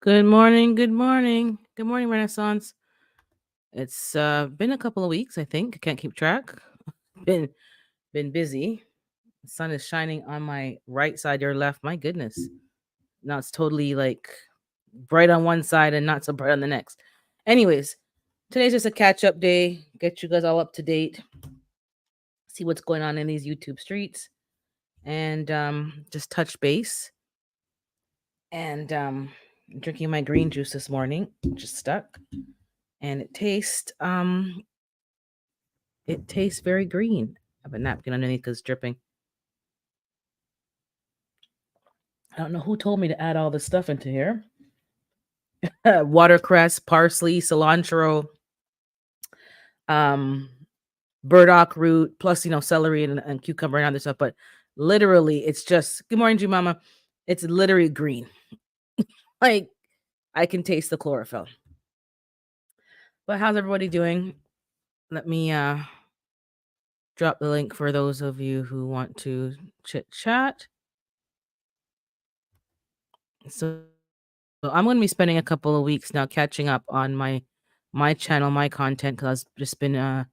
Good morning, good morning. Good morning, Renaissance. It's been a couple of weeks, I think. I can't keep track. Been been busy. The sun is shining on my right side, your left. My goodness. Now it's totally like bright on one side and not so bright on the next. Anyways, today's just a catch-up day. Get you guys all up to date. See what's going on in these YouTube streets and just touch base. And drinking my green juice this morning, just stuck. And it tastes very green. I have a napkin underneath because it's dripping. I don't know who told me to add all this stuff into here. Watercress, parsley, cilantro, um, burdock root, plus celery and cucumber and other stuff. But literally, it's just good morning, G Mama. It's literally green. Like I can taste the chlorophyll. But how's everybody doing? Let me drop the link for those of you who want to chit chat. So I'm going to be spending a couple of weeks now catching up on my channel, my content, because I've just been I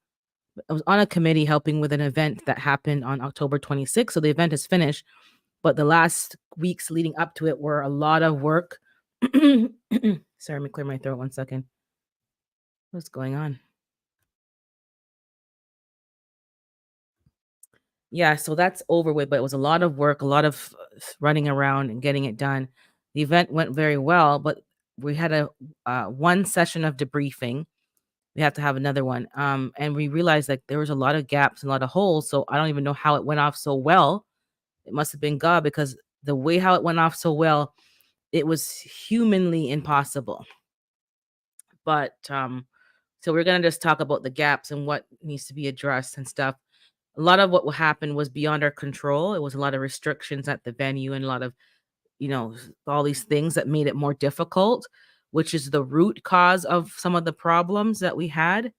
was on a committee helping with an event that happened on October 26th. So the event is finished, but the last weeks leading up to it were a lot of work. Sorry, let me clear my throat 1 second. What's going on? Yeah, so that's over with, but it was a lot of work, a lot of running around and getting it done. The event went very well, but we had a one session of debriefing. We have to have another one. And we realized that there was a lot of gaps and a lot of holes. So I don't even know how it went off so well. It must have been God because the way how it went off so well, it was humanly impossible. But so we're gonna just talk about the gaps and what needs to be addressed and stuff. A lot of what happened was beyond our control. It was a lot of restrictions at the venue and a lot of all these things that made it more difficult, which is the root cause of some of the problems that we had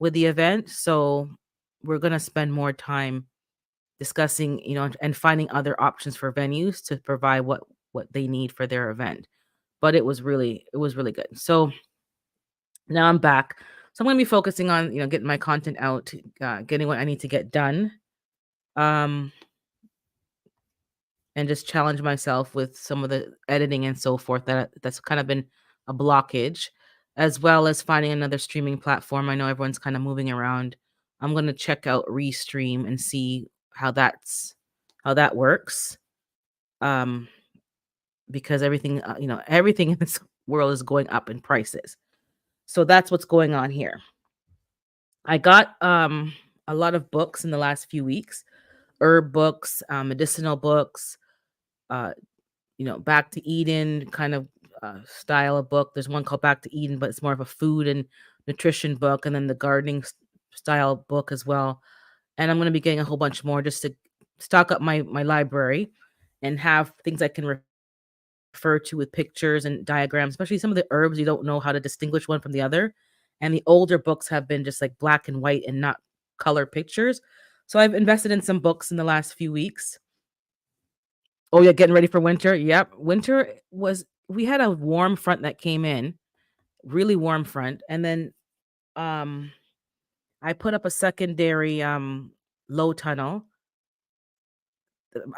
with the event. So we're going to spend more time discussing, and finding other options for venues to provide what they need for their event. But it was really good. So now I'm back. So I'm going to be focusing on, getting my content out, getting what I need to get done. Um and just challenge myself with some of the editing and so forth that's kind of been a blockage, as well as finding another streaming platform. I know everyone's kind of moving around. I'm going to check out Restream and see how that works. Um because everything in this world is going up in prices. So that's what's going on here. I got a lot of books in the last few weeks, herb books, medicinal books, uh Back to Eden kind of style of book. There's one called Back to Eden, but it's more of a food and nutrition book, and then the gardening style book as well. And I'm going to be getting a whole bunch more just to stock up my library and have things I can refer to with pictures and diagrams, especially some of the herbs you don't know how to distinguish one from the other. And the older books have been just like black and white and not color pictures. So I've invested in some books in the last few weeks. Oh, yeah, getting ready for winter. Yep. Winter was we had a warm front that came in, really warm front. And then um I put up a secondary low tunnel.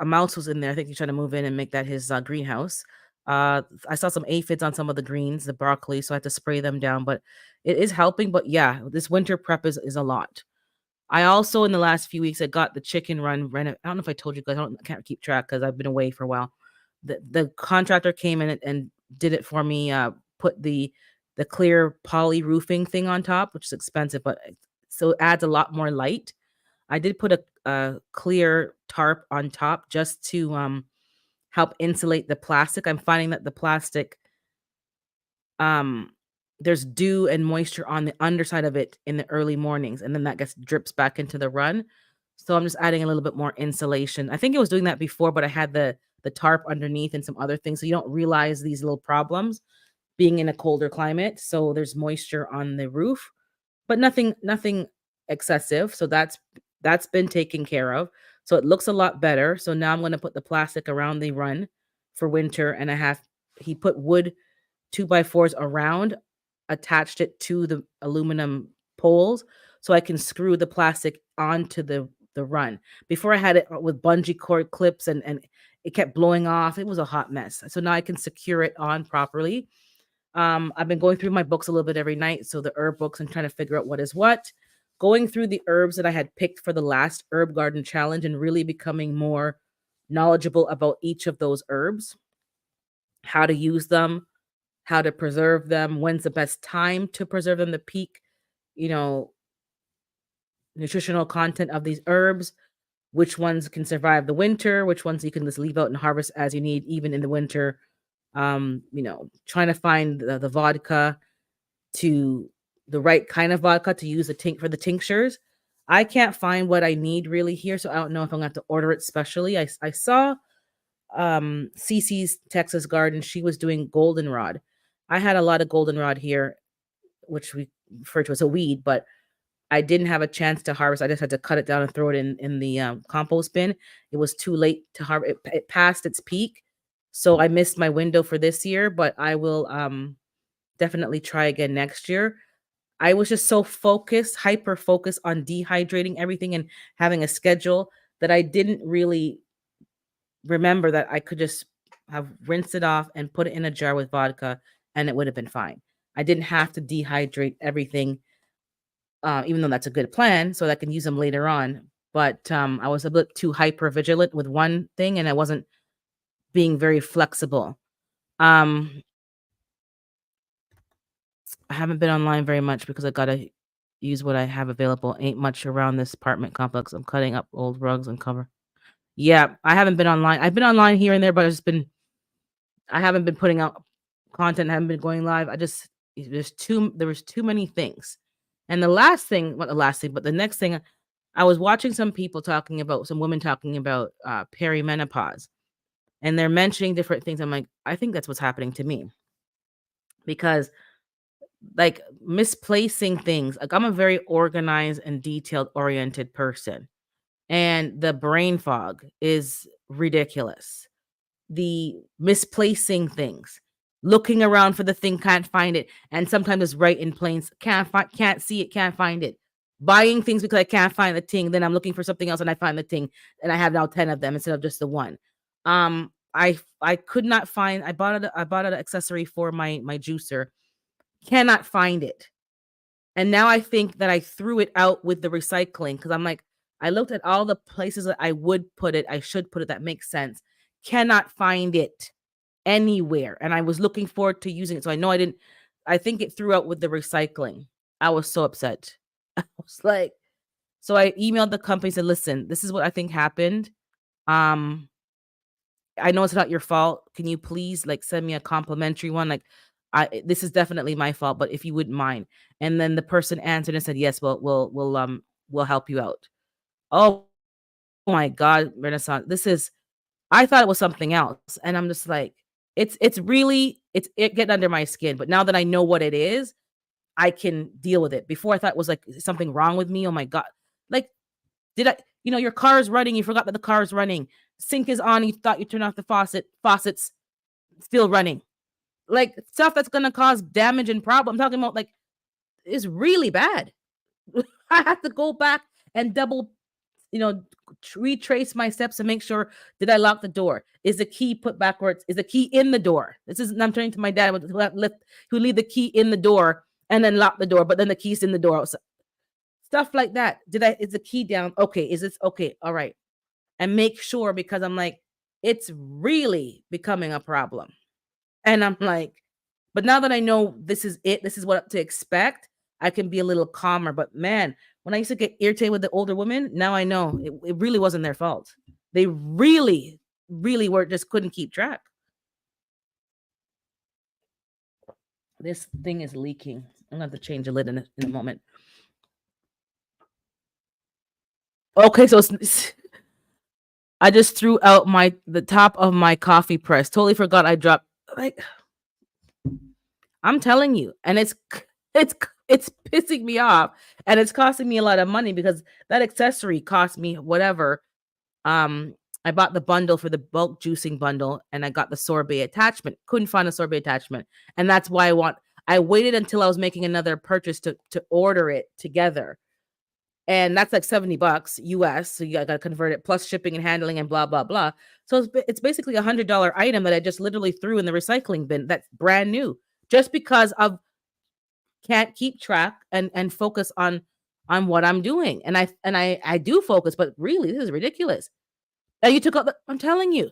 A mouse was in there. I think he's trying to move in and make that his greenhouse. I saw some aphids on some of the greens, the broccoli, so I had to spray them down. But it is helping. But yeah, this winter prep is a lot. I also in the last few weeks I got the chicken run I don't know if I told you guys. I can't keep track because I've been away for a while. The contractor came in and did it for me. Put the clear poly roofing thing on top, which is expensive, but so it adds a lot more light. I did put a clear tarp on top just to help insulate the plastic. I'm finding that the plastic um there's dew and moisture on the underside of it in the early mornings, and then that gets drips back into the run. So I'm just adding a little bit more insulation. I think it was doing that before, but I had the tarp underneath and some other things, so you don't realize these little problems being in a colder climate. So there's moisture on the roof, but nothing excessive. So that's been taken care of. So it looks a lot better. So now I'm going to put the plastic around the run for winter, and he put wood 2 by 4s around, attached it to the aluminum poles so I can screw the plastic onto the run. Before I had it with bungee cord clips and it kept blowing off. It was a hot mess. So now I can secure it on properly. I've been going through my books a little bit every night, so the herb books and trying to figure out what is what. Going through the herbs that I had picked for the last herb garden challenge and really becoming more knowledgeable about each of those herbs, how to use them, how to preserve them, when's the best time to preserve them, the peak, you know, nutritional content of these herbs, which ones can survive the winter, which ones you can just leave out and harvest as you need, even in the winter. Trying to find the vodka to the right kind of vodka to use the tink for the tinctures. I can't find what I need really here, so I don't know if I'm gonna have to order it specially. I saw Cece's Texas Garden. She was doing goldenrod. I had a lot of goldenrod here, which we refer to as a weed, but I didn't have a chance to harvest. I just had to cut it down and throw it in the compost bin. It was too late to harvest. It passed its peak, so I missed my window for this year. But I will definitely try again next year. I was just so focused, hyper focused on dehydrating everything and having a schedule that I didn't really remember that I could just have rinsed it off and put it in a jar with vodka and it would have been fine. I didn't have to dehydrate everything, even though that's a good plan, so that I can use them later on. But I was a bit too hyper vigilant with one thing and I wasn't being very flexible. Um, I haven't been online very much because I gotta use what I have available. Ain't much around this apartment complex. I'm cutting up old rugs and cover. Yeah, I haven't been online. I've been online here and there, but I haven't been putting out content, I haven't been going live. There was too many things. And the last thing, not the last thing, but the next thing, I was watching some women talking about perimenopause, and they're mentioning different things. I'm like, I think that's what's happening to me because like misplacing things. Like I'm a very organized and detailed oriented person, and the brain fog is ridiculous. The misplacing things, looking around for the thing, can't find it, and sometimes it's right in plain can't see it, can't find it. Buying things because I can't find the thing, then I'm looking for something else and I find the thing, and I have now 10 of them instead of just the one. I could not find I bought an accessory for my juicer, cannot find it. And now I think that I threw it out with the recycling because I'm like, I looked at all the places that I would put it, I should put it, that makes sense. Cannot find it anywhere. And I was looking forward to using it. So I know I think it threw out with the recycling. I was so upset. I was like, so I emailed the company, said, listen, this is what I think happened. Um, I know it's not your fault. Can you please like send me a complimentary one? Like, this is definitely my fault, but if you wouldn't mind. And then the person answered and said, yes, we'll help you out. Oh my God, Renaissance. I thought it was something else. And I'm just like, it getting under my skin. But now that I know what it is, I can deal with it. Before I thought it was like something wrong with me. Oh my God. Like, your car is running, you forgot that the car is running. Sink is on, you thought you turned off the faucet's still running. Like stuff that's gonna cause damage and problem. I'm talking about like it's really bad. I have to go back and double, you know, retrace my steps to make sure, did I lock the door? Is the key put backwards? Is the key in the door? I'm turning to my dad who leave the key in the door and then lock the door, but then the key's in the door. So, stuff like that. Is the key down? Okay. Is this okay? All right. And make sure because I'm like, it's really becoming a problem. And I'm like, but now that I know this is it, this is what to expect, I can be a little calmer. But man, when I used to get irritated with the older women, now I know it really wasn't their fault. They really, really were just couldn't keep track. This thing is leaking. I'm gonna have to change the lid in a moment. Okay, so I just threw out the top of my coffee press. Totally forgot I dropped like I'm telling you, and it's pissing me off, and it's costing me a lot of money because that accessory cost me whatever. I bought the bundle for the bulk juicing bundle, and I got the sorbet attachment. Couldn't find a sorbet attachment, and that's why I waited until I was making another purchase to order it together, and that's like $70 US. So you gotta convert it plus shipping and handling and blah blah blah. So it's basically $100 item that I just literally threw in the recycling bin. That's brand new, just because of can't keep track and focus on what I'm doing. And I do focus, but really this is ridiculous. And you took out I'm telling you.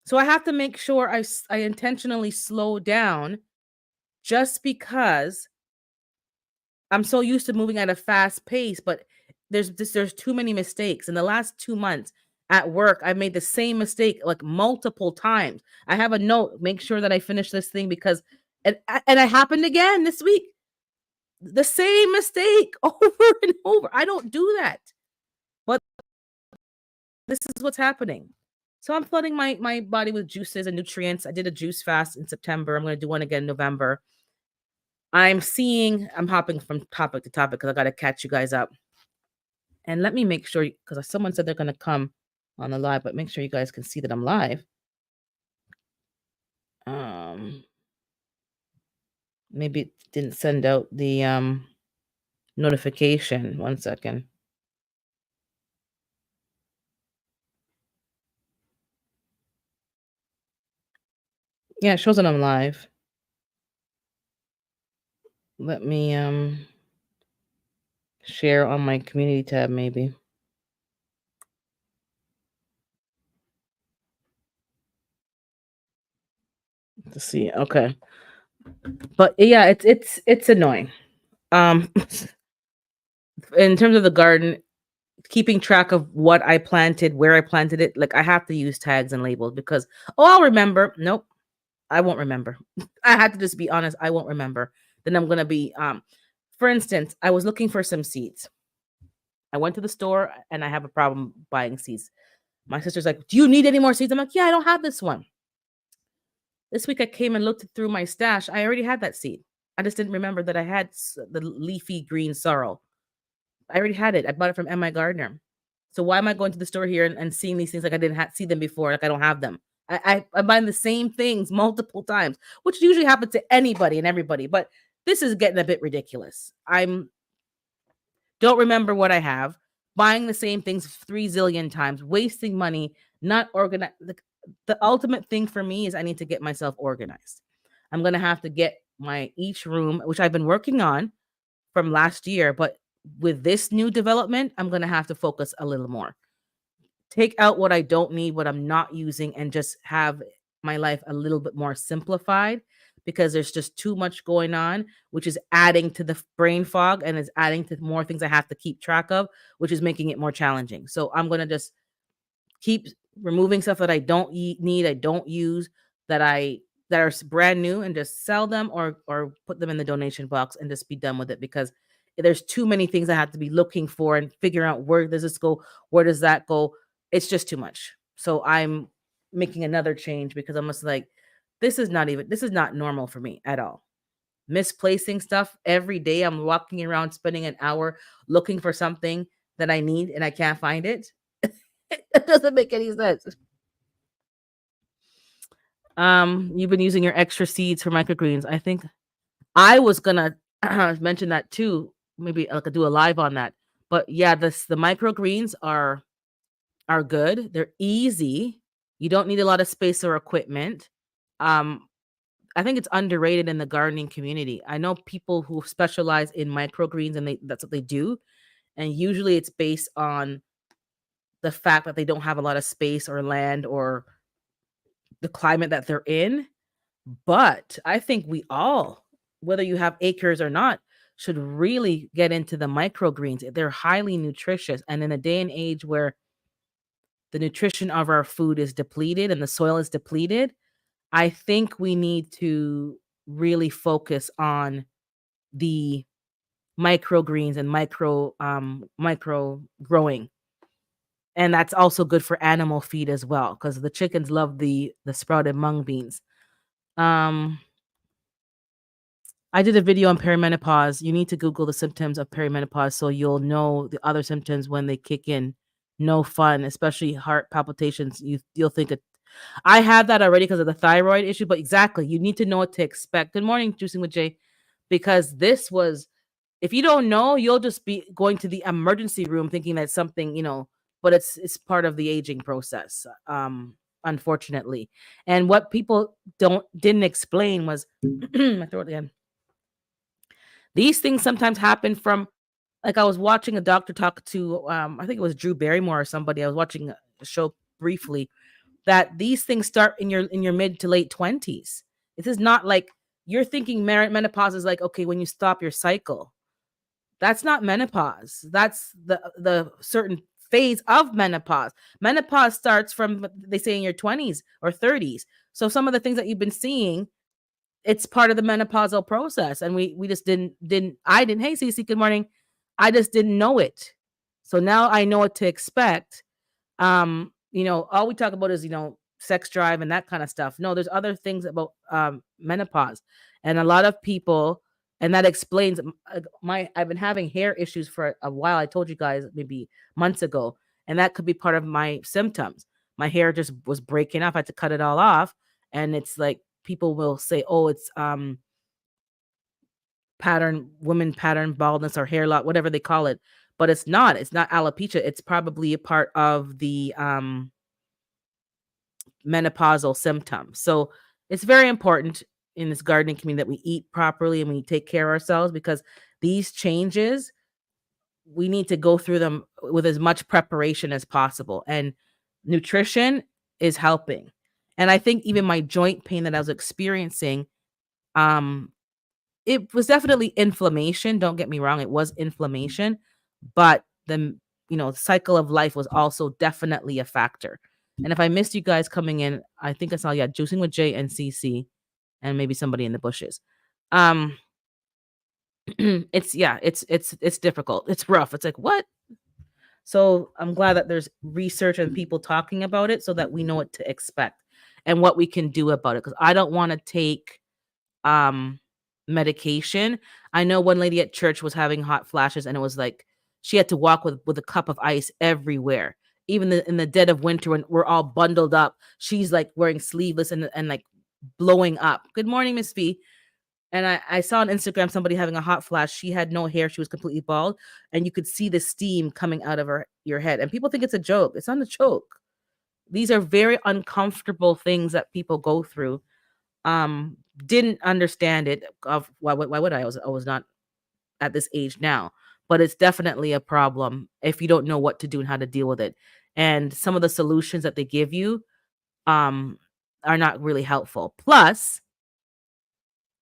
So I have to make sure I intentionally slow down just because I'm so used to moving at a fast pace, but there's too many mistakes. In the last 2 months at work, I made the same mistake like multiple times. I have a note, make sure that I finish this thing because and it happened again this week. The same mistake over and over. I don't do that. But this is what's happening. So I'm flooding my body with juices and nutrients. I did a juice fast in September. I'm going to do one again in November. I'm hopping from topic to topic because I got to catch you guys up. And let me make sure, because someone said they're going to come on the live, but make sure you guys can see that I'm live. Maybe it didn't send out the notification. 1 second. Yeah, it shows that I'm live. Let me share on my community tab maybe. To see. Okay. But yeah, it's annoying. In terms of the garden, keeping track of what I planted, where I planted it, like I have to use tags and labels because I'll remember. Nope, I won't remember. I had to just be honest, I won't remember. Then I'm gonna be for instance, I was looking for some seeds. I went to the store and I have a problem buying seeds. My sister's like, "Do you need any more seeds?" I'm like, "Yeah, I don't have this one." This week I came and looked through my stash. I already had that seed. I just didn't remember that I had the leafy green sorrel. I already had it. I bought it from M.I. Gardner. So why am I going to the store here and seeing these things like I didn't see them before, like I don't have them? I'm buying the same things multiple times, which usually happens to anybody and everybody, but this is getting a bit ridiculous. I'm don't remember what I have, buying the same things 3 zillion times, wasting money, not organized. The ultimate thing for me is I need to get myself organized. I'm gonna have to get my each room, which I've been working on from last year, but with this new development, I'm gonna have to focus a little more. Take out what I don't need, what I'm not using, and just have my life a little bit more simplified because there's just too much going on, which is adding to the brain fog and is adding to more things I have to keep track of, which is making it more challenging. So I'm gonna just keep removing stuff that I don't need, I don't use, that are brand new, and just sell them or put them in the donation box and just be done with it because there's too many things I have to be looking for and figuring out where does this go, where does that go. It's just too much. So I'm making another change because I'm just like, this is not normal for me at all. Misplacing stuff every day. I'm walking around spending an hour looking for something that I need and I can't find it. It doesn't make any sense. You've been using your extra seeds for microgreens. I think I was gonna mention that too. Maybe I could do a live on that. But yeah, the microgreens are good. They're easy. You don't need a lot of space or equipment. Um, I think it's underrated in the gardening community. I know people who specialize in microgreens and that's what they do. And usually it's based on the fact that they don't have a lot of space or land or the climate that they're in. But I think we all, whether you have acres or not, should really get into the microgreens. They're highly nutritious. And in a day and age where the nutrition of our food is depleted and the soil is depleted, I think we need to really focus on the microgreens and micro growing. And that's also good for animal feed as well because the chickens love the sprouted mung beans. I did a video on perimenopause. You need to Google the symptoms of perimenopause so you'll know the other symptoms when they kick in no fun, especially heart palpitations. You'll think it. I had that already because of the thyroid issue, but exactly, you need to know what to expect. Good morning, juicing with Jay, because this was, if you don't know, you'll just be going to the emergency room thinking that something, but it's part of the aging process, unfortunately. And what people didn't explain was my throat again. These things sometimes happen from, like, I was watching a doctor talk to, I think it was Drew Barrymore or somebody. I was watching a show briefly, that these things start in your mid to late 20s. This is not like you're thinking menopause is like, okay, when you stop your cycle. That's not menopause. That's the certain phase of menopause. Menopause starts from, they say, in your 20s or 30s. So some of the things that you've been seeing, it's part of the menopausal process, and we just didn't I didn't hey Cece, good morning. I just didn't know it. So now I know what to expect. All we talk about is, sex drive and that kind of stuff. No, there's other things about menopause. And a lot of people, and that explains my I've been having hair issues for a while. I told you guys maybe months ago, and that could be part of my symptoms. My hair just was breaking off. I had to cut it all off, and it's like people will say, "Oh, it's women pattern baldness or hair loss, whatever they call it." But it's not. It's not alopecia. It's probably a part of the menopausal symptoms. So it's very important in this gardening community that we eat properly and we take care of ourselves, because these changes, we need to go through them with as much preparation as possible. And nutrition is helping. And I think even my joint pain that I was experiencing, um, it was definitely inflammation. Don't get me wrong, it was inflammation, but the cycle of life was also definitely a factor. And if I missed you guys coming in, I think I saw, yeah, juicing with Jay and CC, and maybe somebody in the bushes. Um, it's difficult. It's rough. It's like, what? So I'm glad that there's research and people talking about it so that we know what to expect and what we can do about it. Because I don't want to take um medication. I know one lady at church was having hot flashes, and it was like she had to walk with a cup of ice everywhere. Even in the dead of winter when we're all bundled up, she's like wearing sleeveless and like blowing up. Good morning, Miss V. And I saw on Instagram somebody having a hot flash. She had no hair. She was completely bald, and you could see the steam coming out of your head. And people think it's a joke. It's not a joke. These are very uncomfortable things that people go through. Didn't understand it. Of why would I? I was not at this age now, but it's definitely a problem if you don't know what to do and how to deal with it. And some of the solutions that they give you um are not really helpful. Plus,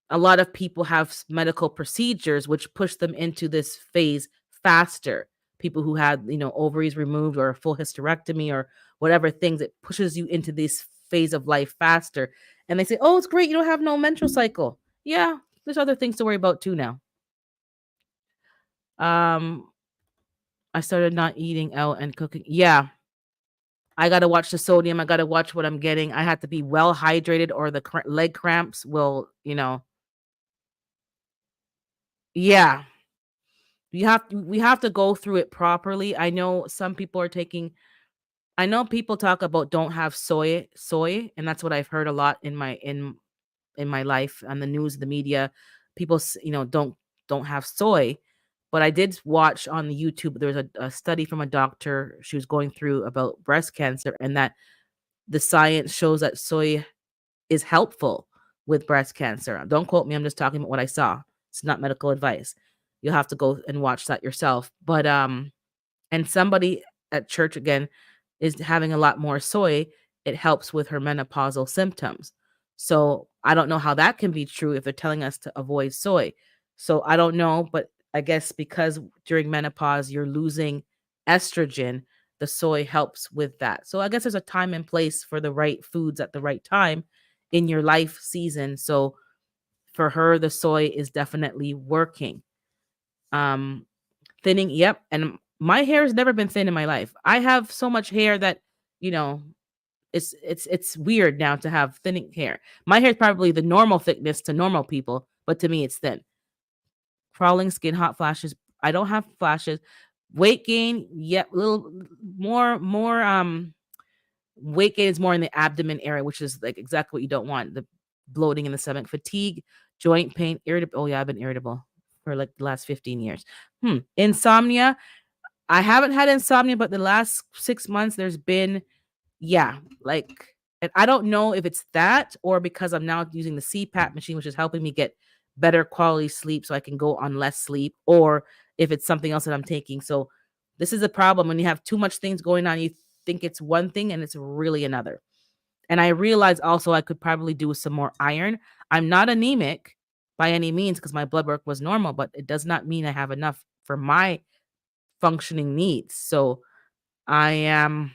a lot of people have medical procedures which push them into this phase faster. People who had, ovaries removed or a full hysterectomy or whatever things, it pushes you into this phase of life faster. And they say, "Oh, it's great. You don't have no menstrual cycle." Yeah, there's other things to worry about too now. Um, I started not eating out and cooking. Yeah, I got to watch the sodium. I got to watch what I'm getting. I have to be well hydrated or the leg cramps will, yeah. We have to go through it properly. I know some people are taking I know people talk about don't have soy, and that's what I've heard a lot in my life on the news, the media. People don't have soy. But I did watch on the YouTube, there was a study from a doctor she was going through about breast cancer, and that the science shows that soy is helpful with breast cancer. Don't quote me, I'm just talking about what I saw. It's not medical advice. You'll have to go and watch that yourself. But and somebody at church again is having a lot more soy, it helps with her menopausal symptoms. So I don't know how that can be true if they're telling us to avoid soy. So I don't know, but I guess because during menopause you're losing estrogen, the soy helps with that. So I guess there's a time and place for the right foods at the right time in your life season. So for her, the soy is definitely working. Um, Thinning, yep, and my hair has never been thin in my life. I have so much hair that, you know, it's weird now to have thinning hair. My hair is probably the normal thickness to normal people, but to me it's thin. Crawling skin, hot flashes. I don't have flashes. Weight gain, yeah, a little more weight gain is more in the abdomen area, which is like exactly what you don't want. The bloating in the stomach, fatigue, joint pain, irritable. Oh yeah, I've been irritable for like the last 15 years. Insomnia. I haven't had insomnia, but the last 6 months there's been, yeah, like, and I don't know if it's that or because I'm now using the CPAP machine, which is helping me get better quality sleep so I can go on less sleep, or if it's something else that I'm taking. So this is a problem when you have too much things going on. You think it's one thing and it's really another. And I realized also I could probably do with some more iron. I'm not anemic by any means because my blood work was normal, but it does not mean I have enough for my functioning needs. So I am,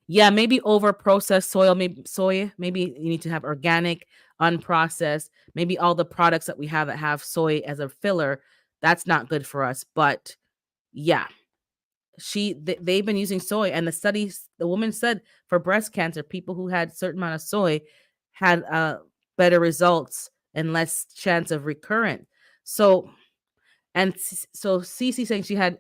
yeah, maybe over processed soy, maybe you need to have organic, unprocessed, maybe all the products that we have that have soy as a filler, that's not good for us. But yeah, they've been using soy, and the woman said for breast cancer, people who had certain amount of soy had better results and less chance of recurrent. So so Cece saying she had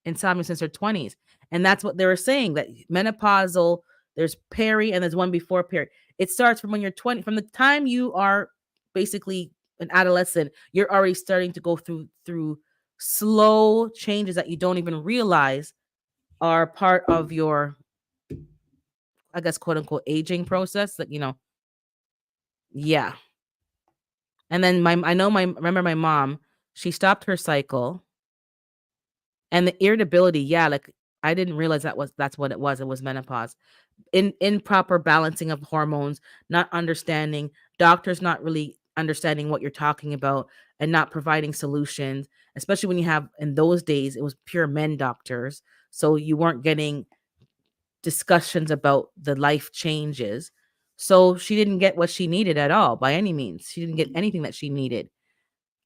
insomnia since her 20s. And that's what they were saying, that menopausal, there's peri and there's one before peri. It starts from when you're 20, from the time you are basically an adolescent, you're already starting to go through slow changes that you don't even realize are part of your, I guess, quote unquote aging process. That, yeah. And then remember my mom, she stopped her cycle. And the irritability, yeah, like, I didn't realize that's what it was. It was menopause. Improper balancing of hormones, not understanding, doctors not really understanding what you're talking about and not providing solutions, especially when you have, in those days, it was pure men doctors. So you weren't getting discussions about the life changes. So she didn't get what she needed at all by any means. She didn't get anything that she needed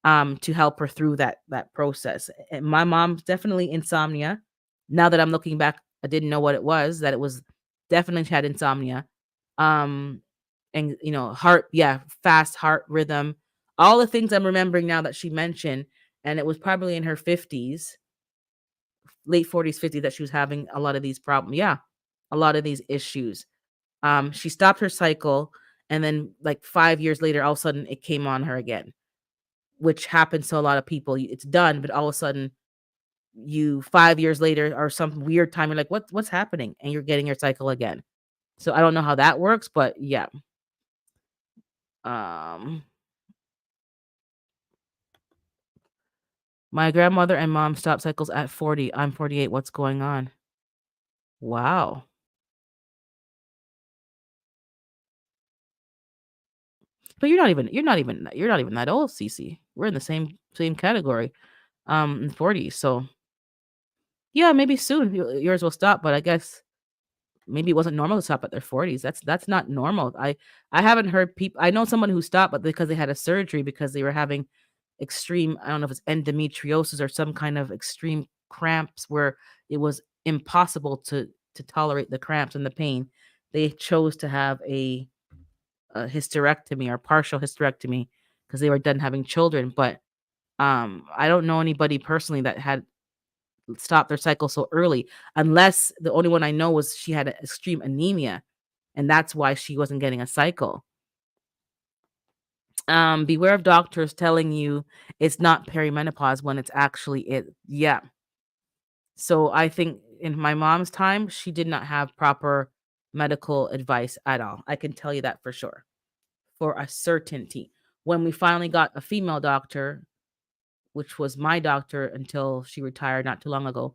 to help her through that process. And my mom's definitely insomnia. Now that I'm looking back, I didn't know what it was, that it was definitely she had insomnia. Um, and heart, yeah, fast heart rhythm, all the things I'm remembering now that she mentioned. And it was probably in her 50s, late 40s, 50s that she was having a lot of these problems. Yeah, a lot of these issues. She stopped her cycle, and then like 5 years later, all of a sudden it came on her again, which happens to a lot of people. It's done, but all of a sudden, you 5 years later or some weird time, you're like, what's happening? And you're getting your cycle again. So I don't know how that works, but yeah. Um, my grandmother and mom stopped cycles at 40. I'm 48. What's going on? Wow. But you're not even that old, Cece. We're in the same category. In 40s. So yeah, maybe soon yours will stop, but I guess maybe it wasn't normal to stop at their 40s. That's not normal. I haven't heard people. I know someone who stopped, but because they had a surgery because they were having extreme, I don't know if it's endometriosis or some kind of extreme cramps where it was impossible to tolerate the cramps and the pain. They chose to have a hysterectomy or partial hysterectomy because they were done having children. But I don't know anybody personally that had stopped their cycle so early, unless the only one I know was she had extreme anemia, and that's why she wasn't getting a cycle. Beware of doctors telling you it's not perimenopause when it's actually it. Yeah. So I think in my mom's time, she did not have proper medical advice at all. I can tell you that for sure, for a certainty. When we finally got a female doctor, which was my doctor until she retired not too long ago,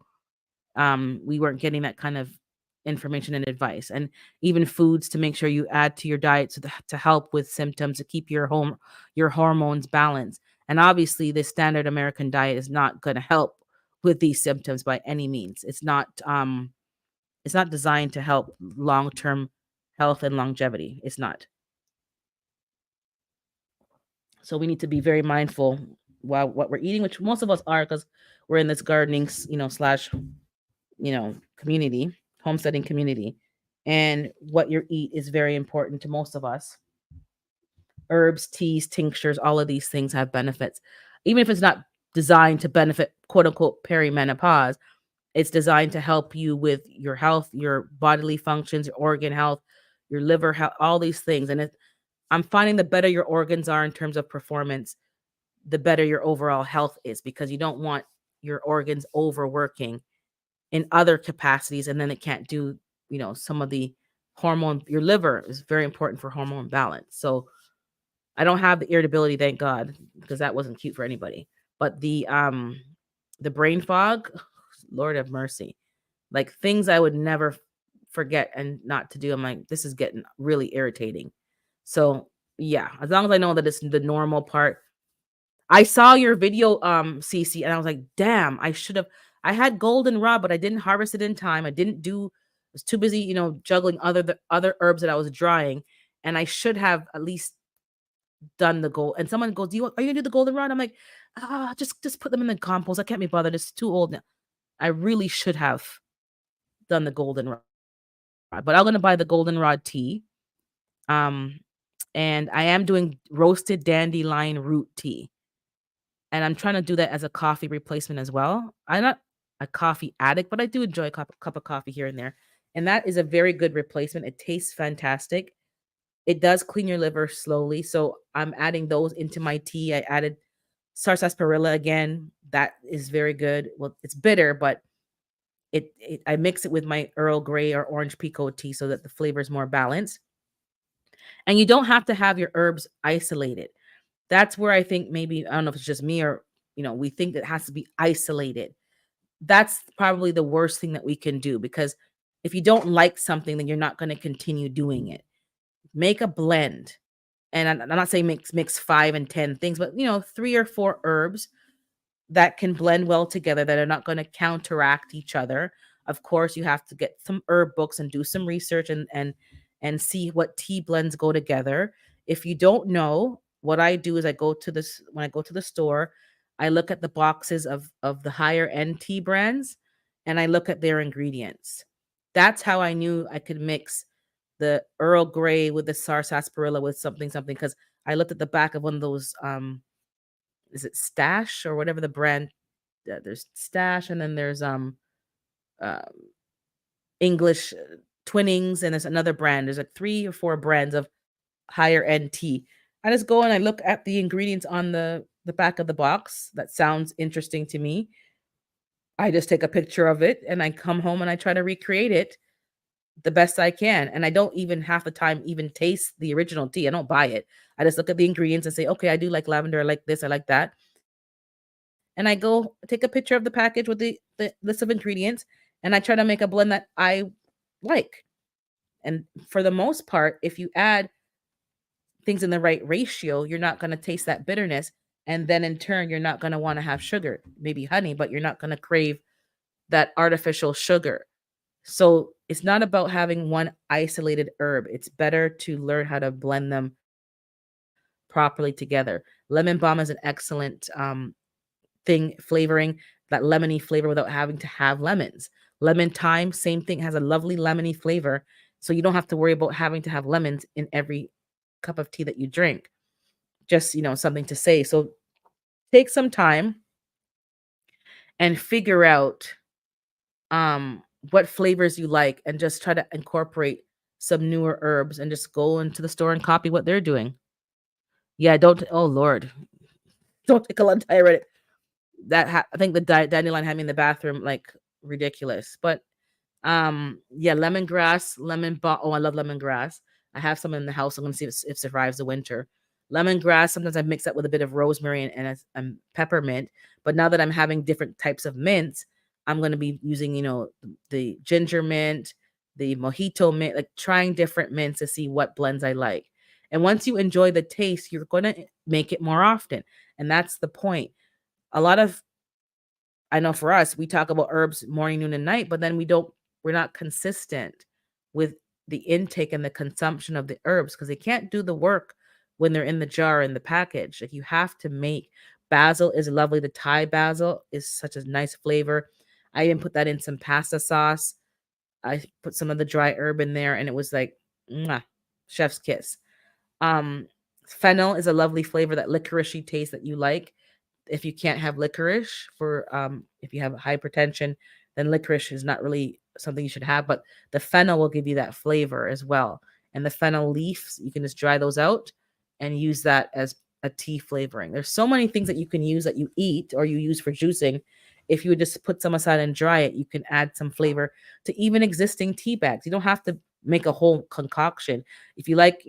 we weren't getting that kind of information and advice, and even foods to make sure you add to your diet to help with symptoms, to keep your hormones balanced. And obviously, the standard American diet is not going to help with these symptoms by any means. It's not designed to help long-term health and longevity. It's not. So we need to be very mindful while what we're eating, which most of us are because we're in this gardening, slash community, homesteading community. And what you eat is very important to most of us. Herbs, teas, tinctures, all of these things have benefits. Even if it's not designed to benefit, quote unquote, perimenopause. It's designed to help you with your health, your bodily functions, your organ health, your liver health, all these things. And I'm finding the better your organs are in terms of performance, the better your overall health is, because you don't want your organs overworking in other capacities, and then it can't do, some of the hormone. Your liver is very important for hormone balance. So I don't have the irritability, thank God, because that wasn't cute for anybody. But the brain fog, Lord have mercy. Like, things I would never forget and not to do. I'm like, this is getting really irritating. So yeah, as long as I know that it's the normal part. I saw your video, CC, and I was like, damn, I had goldenrod, but I didn't harvest it in time. I was too busy, juggling the other herbs that I was drying. And I should have at least done the gold. And someone goes, are you gonna do the goldenrod? I'm like, just put them in the compost. I can't be bothered. It's too old now. I really should have done the goldenrod, but I'm gonna buy the goldenrod tea. Um, and I am doing roasted dandelion root tea. And I'm trying to do that as a coffee replacement as well. I'm not a coffee addict, but I do enjoy a cup of coffee here and there. And that is a very good replacement. It tastes fantastic. It does clean your liver slowly. So I'm adding those into my tea. I added sarsaparilla again. That is very good. Well, it's bitter, but I mix it with my Earl Grey or orange pekoe tea so that the flavor is more balanced. And you don't have to have your herbs isolated. That's where I think, maybe, I don't know if it's just me, or, we think that it has to be isolated. That's probably the worst thing that we can do, because if you don't like something, then you're not going to continue doing it. Make a blend. And I'm not saying mix 5 and 10 things, but 3 or 4 herbs that can blend well together, that are not going to counteract each other. Of course, you have to get some herb books and do some research, and see what tea blends go together. If you don't know, what I do is when I go to the store, I look at the boxes of the higher end tea brands, and I look at their ingredients. That's how I knew I could mix the Earl Grey with the sarsaparilla with something something, because I looked at the back of one of those, is it Stash or whatever the brand? There's Stash, and then there's uh, English, Twinnings, and there's another brand. There's like 3 or 4 brands of higher end tea. I just go and I look at the ingredients on the back of the box. That sounds interesting to me. I just take a picture of it, and I come home and I try to recreate it the best I can. And I don't even half the time even taste the original tea. I don't buy it. I just look at the ingredients and say, okay, I do like lavender. I like this. I like that. And I go take a picture of the package with the list of ingredients, and I try to make a blend that I like. And for the most part, if you add things in the right ratio, you're not going to taste that bitterness. And then in turn, you're not going to want to have sugar, maybe honey, but you're not going to crave that artificial sugar. So it's not about having one isolated herb. It's better to learn how to blend them properly together. Lemon balm is an excellent flavoring, that lemony flavor without having to have lemons. Lemon thyme, same thing, has a lovely lemony flavor. So you don't have to worry about having to have lemons in every cup of tea that you drink. Just, something to say. So take some time and figure out what flavors you like, and just try to incorporate some newer herbs, and just go into the store and copy what they're doing. Yeah, don't, oh Lord, don't take a lot of time. I read it. I think the dandelion had me in the bathroom like ridiculous. But yeah, lemongrass, oh, I love lemongrass. I have some in the house. I'm gonna see if it survives the winter. Lemongrass, sometimes I mix that with a bit of rosemary and peppermint. But now that I'm having different types of mints, I'm gonna be using, the ginger mint, the mojito mint, like trying different mints to see what blends I like. And once you enjoy the taste, you're gonna make it more often. And that's the point. A lot of, I know for us, we talk about herbs morning, noon, and night, but then we're not consistent with the intake and the consumption of the herbs, because they can't do the work when they're in the jar, in the package. Like, you have to make. Basil is lovely. The Thai basil is such a nice flavor. I even put that in some pasta sauce. I put some of the dry herb in there, and it was like, mwah, chef's kiss. Um, Fennel is a lovely flavor, that licoricey taste that you like. if you can't have licorice for if you have hypertension, then licorice is not really something you should have, but the fennel will give you that flavor as well. And the fennel leaves, you can just dry those out and use that as a tea flavoring. There's so many things that you can use that you eat or you use for juicing. If you would just put some aside and dry it, you can add some flavor to even existing tea bags. You don't have to make a whole concoction. If you like,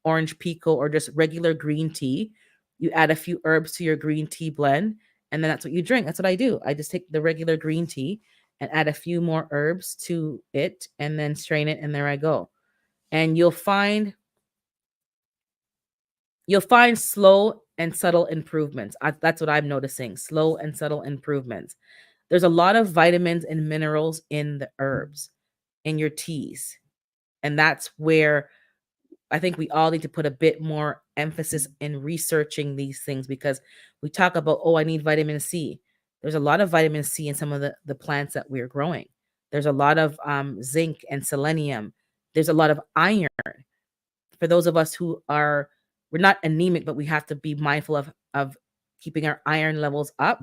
orange pico or just regular green tea, you add a few herbs to your green tea blend, and then that's what you drink. That's what I do. I just take the regular green tea and add a few more herbs to it and then strain it, and there I go. And you'll find slow and subtle improvements. That's what I'm noticing. Slow and subtle improvements. There's a lot of vitamins and minerals in the herbs, in your teas. And that's where I think we all need to put a bit more emphasis in researching these things, because we talk about, oh, I need vitamin C. There's a lot of vitamin C in some of the plants that we're growing. There's a lot of zinc and selenium. There's a lot of iron. For those of us we're not anemic, but we have to be mindful of keeping our iron levels up.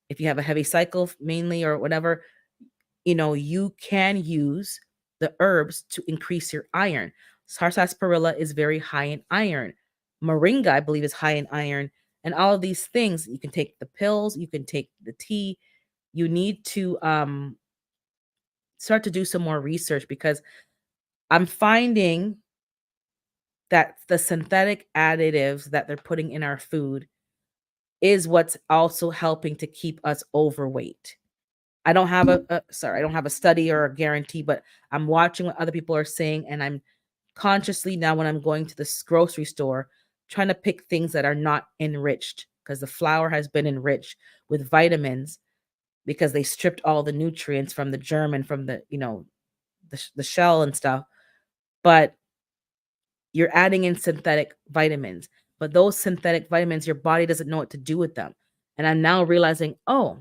If you have a heavy cycle mainly or whatever, you can use the herbs to increase your iron. Sarsaparilla is very high in iron. Moringa, I believe, is high in iron. And all of these things, you can take the pills, you can take the tea. You need to start to do some more research, because I'm finding that the synthetic additives that they're putting in our food is what's also helping to keep us overweight. I don't have I don't have a study or a guarantee, but I'm watching what other people are saying, and I'm consciously now, when I'm going to this grocery store, trying to pick things that are not enriched, because the flour has been enriched with vitamins, because they stripped all the nutrients from the germ and from the shell and stuff. But you're adding in synthetic vitamins, but those synthetic vitamins, your body doesn't know what to do with them. And I'm now realizing, oh,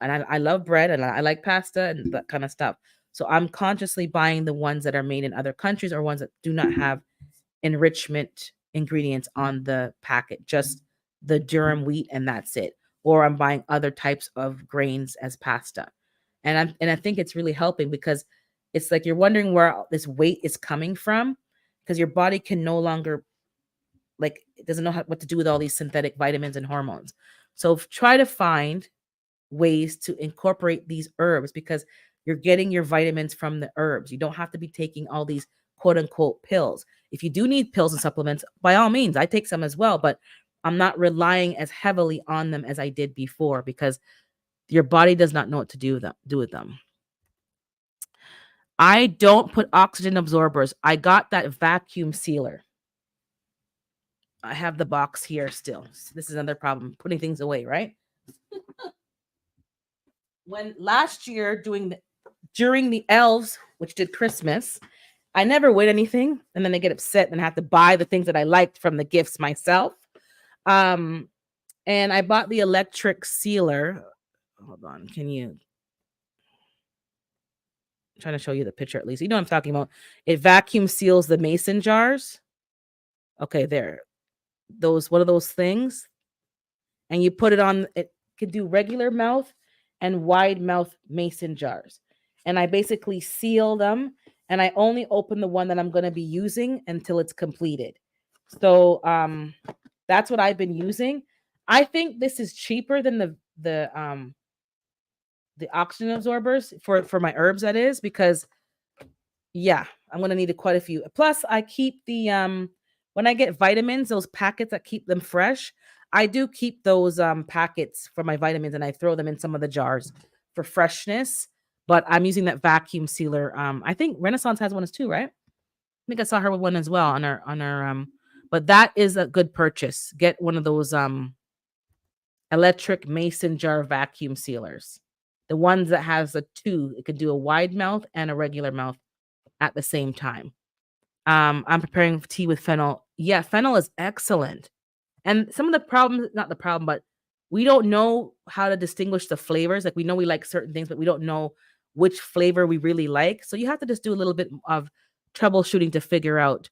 I love bread and I like pasta and that kind of stuff. So I'm consciously buying the ones that are made in other countries, or ones that do not have enrichment ingredients on the packet, just the durum wheat, and that's it. Or I'm buying other types of grains as pasta. And I think it's really helping, because it's like you're wondering where this weight is coming from, because your body can no longer, like, it doesn't know what to do with all these synthetic vitamins and hormones. So try to find ways to incorporate these herbs, because you're getting your vitamins from the herbs. You don't have to be taking all these quote unquote pills. If you do need pills and supplements, by all means, I take some as well, but I'm not relying as heavily on them as I did before, because your body does not know what to do with them. I don't put oxygen absorbers. I got that vacuum sealer. I have the box here still. This is another problem, putting things away, right? When last year during the elves, which did Christmas, I never win anything, and then I get upset and have to buy the things that I liked from the gifts myself. And I bought the electric sealer. Hold on, I'm trying to show you the picture at least. You know what I'm talking about. It vacuum seals the mason jars. Okay, there. One of those things, and you put it on. It can do regular mouth and wide mouth mason jars, and I basically seal them, and I only open the one that I'm going to be using until it's completed. So that's what I've been using. I think this is cheaper than the oxygen absorbers for my herbs, that is, because yeah, I'm gonna need quite a few. Plus, I keep the when I get vitamins, those packets that keep them fresh, I do keep those packets for my vitamins, and I throw them in some of the jars for freshness. But I'm using that vacuum sealer. I think Renaissance has one too, right? I think I saw her with one as well on her. But that is a good purchase. Get one of those electric mason jar vacuum sealers. The ones that has a two, it could do a wide mouth and a regular mouth at the same time. I'm preparing tea with fennel. Yeah, fennel is excellent. And some of the problems, not the problem, but we don't know how to distinguish the flavors. Like, we know we like certain things, but we don't know which flavor we really like. So you have to just do a little bit of troubleshooting to figure out.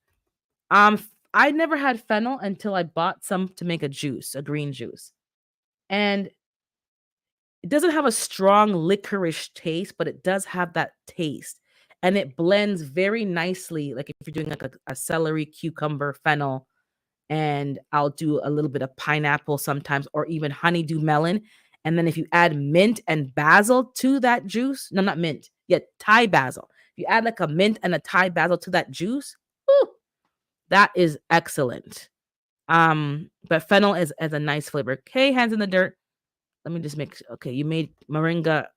I never had fennel until I bought some to make a juice, a green juice. And it doesn't have a strong licorice taste, but it does have that taste. And it blends very nicely. Like if you're doing like a celery, cucumber, fennel, and I'll do a little bit of pineapple sometimes, or even honeydew melon. And then if you add mint and basil to that juice, no, not mint, yeah, Thai basil. If you add like a mint and a Thai basil to that juice, whew, that is excellent. But fennel is as a nice flavor. Okay, hands in the dirt. Let me just make okay. You made moringa,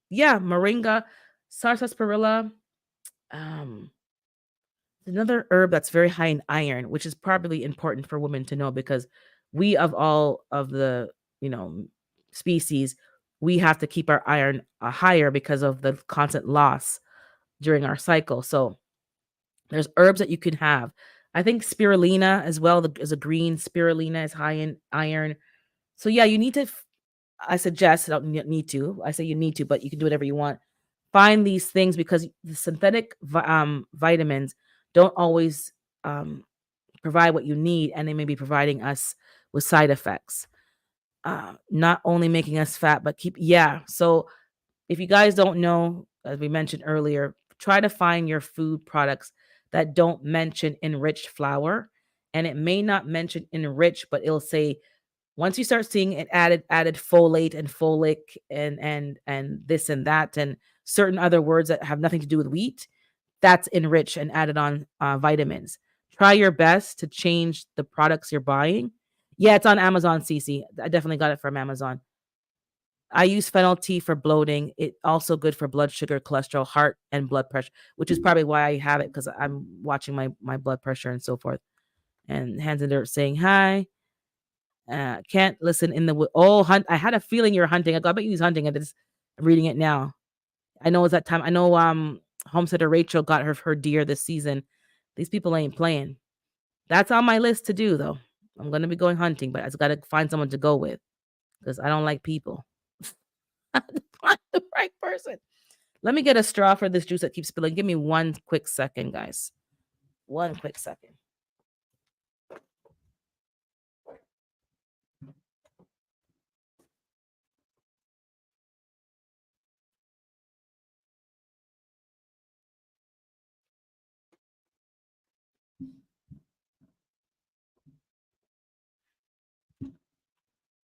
yeah, moringa, sarsaparilla. Um, Another herb that's very high in iron, which is probably important for women to know because we of all of the, you know, species, we have to keep our iron higher because of the constant loss during our cycle. So there's herbs that you can have. I think spirulina as well is a green. Spirulina is high in iron. So yeah, you need to. I suggest, I don't need to. I say you need to, but you can do whatever you want. Find these things because the synthetic vitamins don't always um, provide what you need, and they may be providing us with side effects. Not only making us fat, but yeah. So if you guys don't know, as we mentioned earlier, try to find your food products that don't mention enriched flour. And it may not mention enriched, but it'll say once you start seeing it added folate and folic and this and that and certain other words that have nothing to do with wheat, that's enriched and added on vitamins. Try your best to change the products you're buying. Yeah, it's on Amazon, CC. I definitely got it from Amazon. I use fennel tea for bloating. It also good for blood sugar, cholesterol, heart, and blood pressure, which is probably why I have it because I'm watching my blood pressure and so forth. And hands in dirt saying hi. Can't listen in the oh hunt. I had a feeling you're hunting. I bet you he's hunting. I'm reading it now. I know it's that time. I know homesteader Rachel got her deer this season. These people ain't playing. That's on my list to do though. I'm gonna be going hunting, but I just gotta find someone to go with because I don't like people. I have to find the right person. Let me get a straw for this juice that keeps spilling. Give me one quick second, guys. One quick second.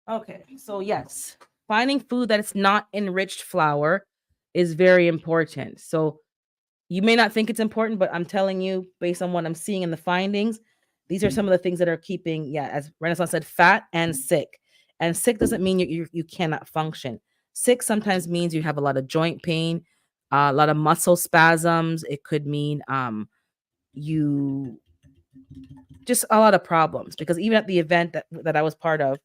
Okay, so yes, finding food that is not enriched flour is very important. So you may not think it's important, but I'm telling you, based on what I'm seeing in the findings, these are some of the things that are keeping, yeah, as Renaissance said, fat and sick. And sick doesn't mean you cannot function. Sick sometimes means you have a lot of joint pain, a lot of muscle spasms. It could mean you just a lot of problems because even at the event that I was part of,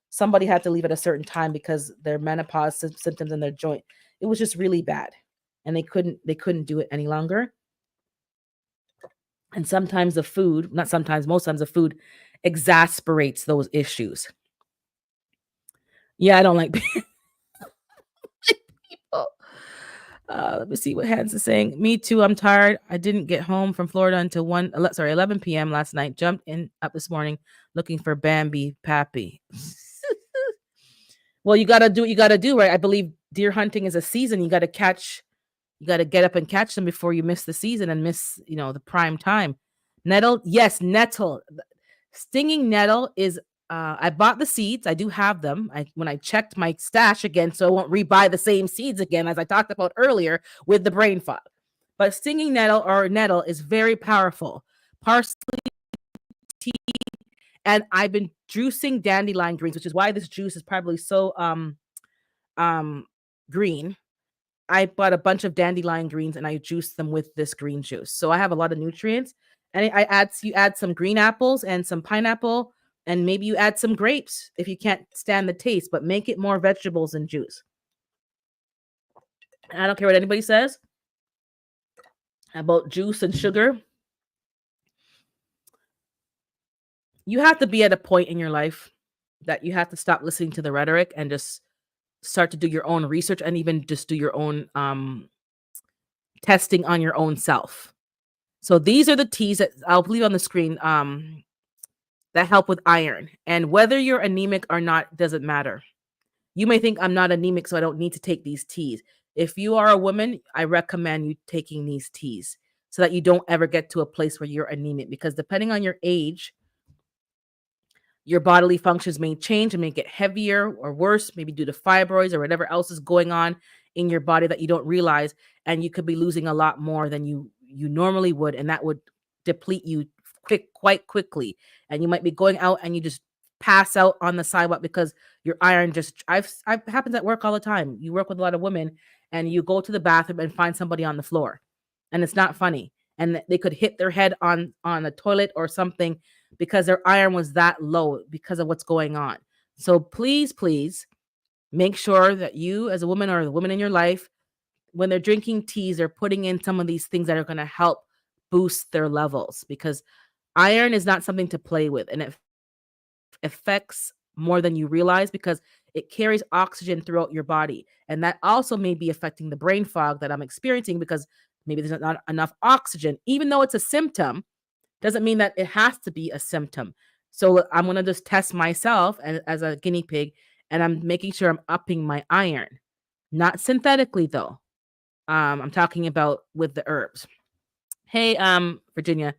somebody had to leave at a certain time because their menopause symptoms in their joint, it was just really bad. And they couldn't do it any longer. And sometimes the food, not sometimes, most times the food exasperates those issues. Yeah, I don't like people. Let me see what Hans is saying. Me too. I'm tired. I didn't get home from Florida until 11 p.m. last night. Jumped in up this morning looking for Bambi Pappy. Well, you gotta do what you gotta do, right? I believe deer hunting is a season. You gotta get up and catch them before you miss the season and miss, the prime time. Nettle, yes, nettle. Stinging nettle is I bought the seeds. I do have them. When I checked my stash again, so I won't rebuy the same seeds again, as I talked about earlier with the brain fog. But stinging nettle or nettle is very powerful. Parsley tea, and I've been juicing dandelion greens, which is why this juice is probably so um green. I bought a bunch of dandelion greens and I juiced them with this green juice. So I have a lot of nutrients. And you add some green apples and some pineapple, and maybe you add some grapes if you can't stand the taste, but make it more vegetables and juice. And I don't care what anybody says about juice and sugar. You have to be at a point in your life that you have to stop listening to the rhetoric and just start to do your own research and even just do your own testing on your own self. So these are the teas that I'll leave on the screen. that help with iron. And whether you're anemic or not doesn't matter. You may think I'm not anemic, so I don't need to take these teas. If you are a woman, I recommend you taking these teas so that you don't ever get to a place where you're anemic. Because depending on your age, your bodily functions may change and may get heavier or worse, maybe due to fibroids or whatever else is going on in your body that you don't realize. And you could be losing a lot more than you normally would, and that would deplete you quite quickly. And you might be going out and you just pass out on the sidewalk because your iron just I've happens at work all the time. You work with a lot of women and you go to the bathroom and find somebody on the floor. And it's not funny. And they could hit their head on a toilet or something because their iron was that low because of what's going on. So please, please make sure that you, as a woman or the woman in your life, when they're drinking teas, they're putting in some of these things that are going to help boost their levels, because iron is not something to play with, and it affects more than you realize because it carries oxygen throughout your body. And that also may be affecting the brain fog that I'm experiencing because maybe there's not enough oxygen. Even though it's a symptom, doesn't mean that it has to be a symptom. So I'm going to just test myself as a guinea pig, and I'm making sure I'm upping my iron. Not synthetically though. I'm talking about with the herbs. Hey, Virginia,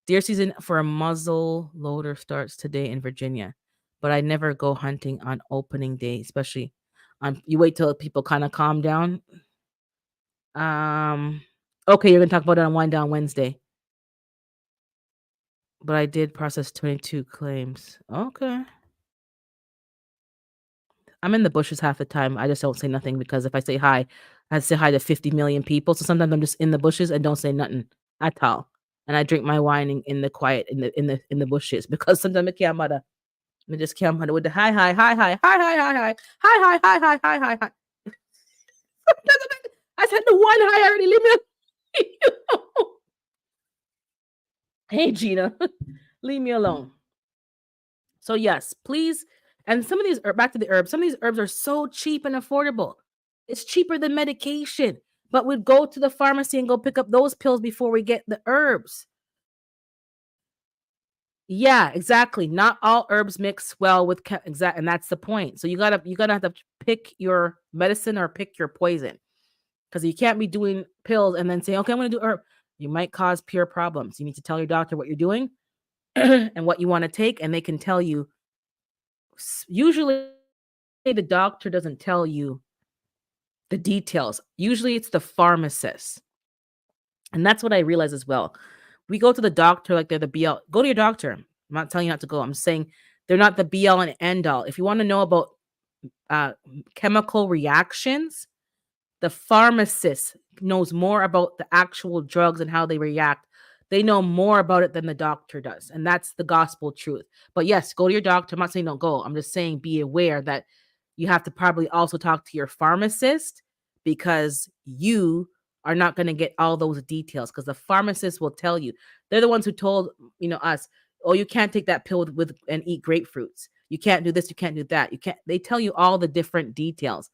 deer season for a muzzle loader starts today in Virginia, but I never go hunting on opening day, especially on. You wait till people kind of calm down. Um, okay, you're gonna talk about it on Wind Down Wednesday. But I did process 22 claims. Okay. I'm in the bushes half the time. I just don't say nothing because if I say hi, I say hi to 50 million people. So sometimes I'm just in the bushes and don't say nothing at all. And I drink my wine in the quiet in the bushes because sometimes I can't matter. I just can't matter with the hi hi hi hi hi hi hi hi hi hi hi hi hi hi. I said the one hi already. Leave me alone. Hey Gina, leave me alone. So yes, please. And some of these are back to the herbs. Some of these herbs are so cheap and affordable. It's cheaper than medication. But we'd go to the pharmacy and go pick up those pills before we get the herbs. Yeah, exactly. Not all herbs mix well with exact, and that's the point. So you gotta have to pick your medicine or pick your poison because you can't be doing pills and then say, okay, I'm gonna do herb. You might cause pure problems. You need to tell your doctor what you're doing and what you want to take, and they can tell you. Usually, the doctor doesn't tell you the details. Usually, it's the pharmacist. And that's what I realize as well. We go to the doctor like they're the be all. Go to your doctor. I'm not telling you not to go. I'm saying they're not the be all and end all. If you want to know about uh, chemical reactions, the pharmacist knows more about the actual drugs and how they react. They know more about it than the doctor does. And that's the gospel truth. But yes, go to your doctor. I'm not saying don't go. I'm just saying be aware that you have to probably also talk to your pharmacist because you are not going to get all those details because the pharmacist will tell you. They're the ones who told, us, oh, you can't take that pill with and eat grapefruits. You can't do this, you can't do that. You can't They tell you all the different details.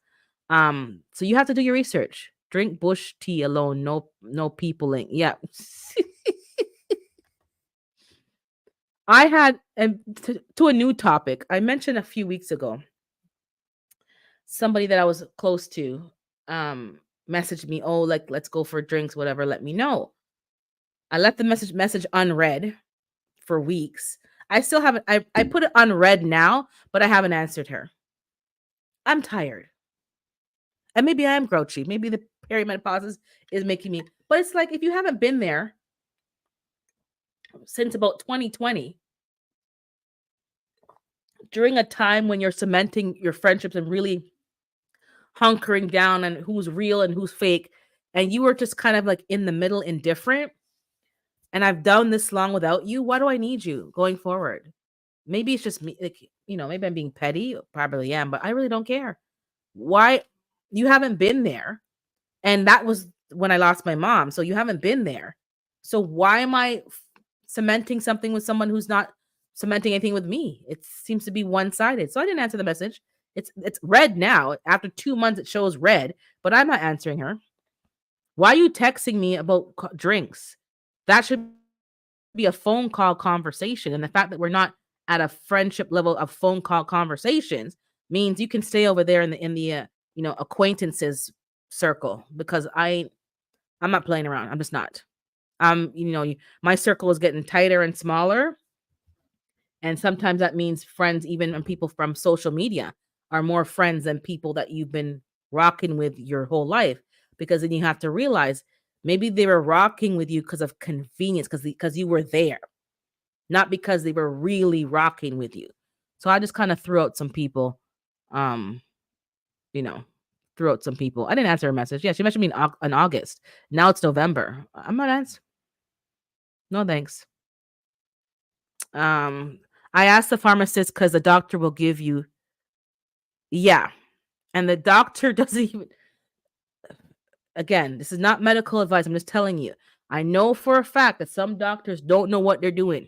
So you have to do your research. Drink bush tea alone, no peopling. Yeah. I had and to a new topic. I mentioned a few weeks ago, somebody that I was close to messaged me, "Oh, like let's go for drinks, whatever, let me know." I left the message unread for weeks. I still haven't I put it unread now, but I haven't answered her. I'm tired. And maybe I am grouchy. Maybe the perimenopause is making me, but it's like if you haven't been there since about 2020, during a time when you're cementing your friendships and really hunkering down on who's real and who's fake, and you were just kind of like in the middle, indifferent, and I've done this long without you, why do I need you going forward? Maybe it's just me, like, maybe I'm being petty, probably am, but I really don't care. Why you haven't been there? And that was when I lost my mom, so you haven't been there. So why am I cementing something with someone who's not cementing anything with me? It seems to be one-sided. So I didn't answer the message. It's red now. After 2 months it shows red, but I'm not answering her. Why are you texting me about drinks? That should be a phone call conversation, and the fact that we're not at a friendship level of phone call conversations means you can stay over there in the acquaintances circle, because I'm not playing around. I'm just not. My circle is getting tighter and smaller, and sometimes that means friends, even and people from social media, are more friends than people that you've been rocking with your whole life. Because then you have to realize maybe they were rocking with you because of convenience, because you were there, not because they were really rocking with you. So I just kind of threw out some people, um, you know, threw out some people. I didn't answer her message. Yeah, she mentioned me in August. Now it's November. I'm not answering. No thanks. Um, I asked the pharmacist because the doctor will give you, yeah, and the doctor doesn't even. Again, this is not medical advice. I'm just telling you. I know for a fact that some doctors don't know what they're doing,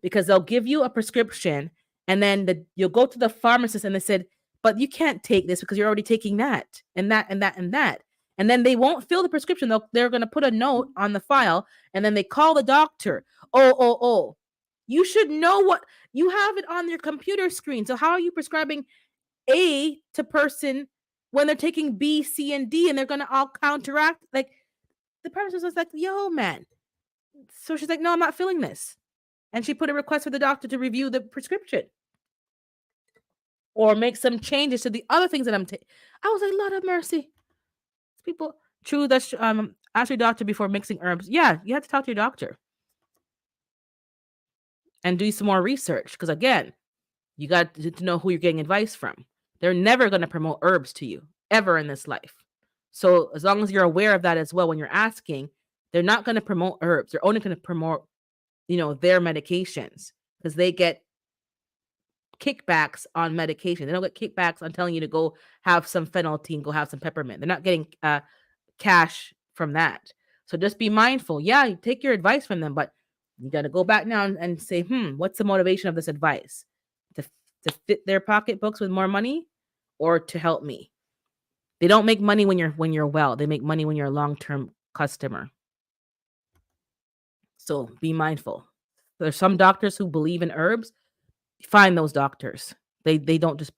because they'll give you a prescription, and then you'll go to the pharmacist and they said, but you can't take this because you're already taking that and that and that and that. And then they won't fill the prescription. They're going to put a note on the file, and then they call the doctor. Oh. You should know what you have it on your computer screen. So how are you prescribing A to person when they're taking B, C, and D, and they're going to all counteract? Like, the pharmacist was like, yo, man. So she's like, no, I'm not filling this. And she put a request for the doctor to review the prescription or make some changes to the other things that I'm taking. I was like, Lord have mercy. People, true, that's ask your doctor before mixing herbs. Yeah, you have to talk to your doctor and do some more research, because again, you got to know who you're getting advice from. They're never going to promote herbs to you ever in this life. So as long as you're aware of that as well when you're asking, they're not going to promote herbs. They're only going to promote, their medications, because they get kickbacks on medication. They don't get kickbacks on telling you to go have some phenoltine, go have some peppermint. They're not getting cash from that. So just be mindful. Yeah, you take your advice from them, but you got to go back now and say, what's the motivation of this advice? To, to fit their pocketbooks with more money, or to help me? They don't make money when you're well. They make money when you're a long-term customer. So be mindful. There's some doctors who believe in herbs. Find those doctors. They don't just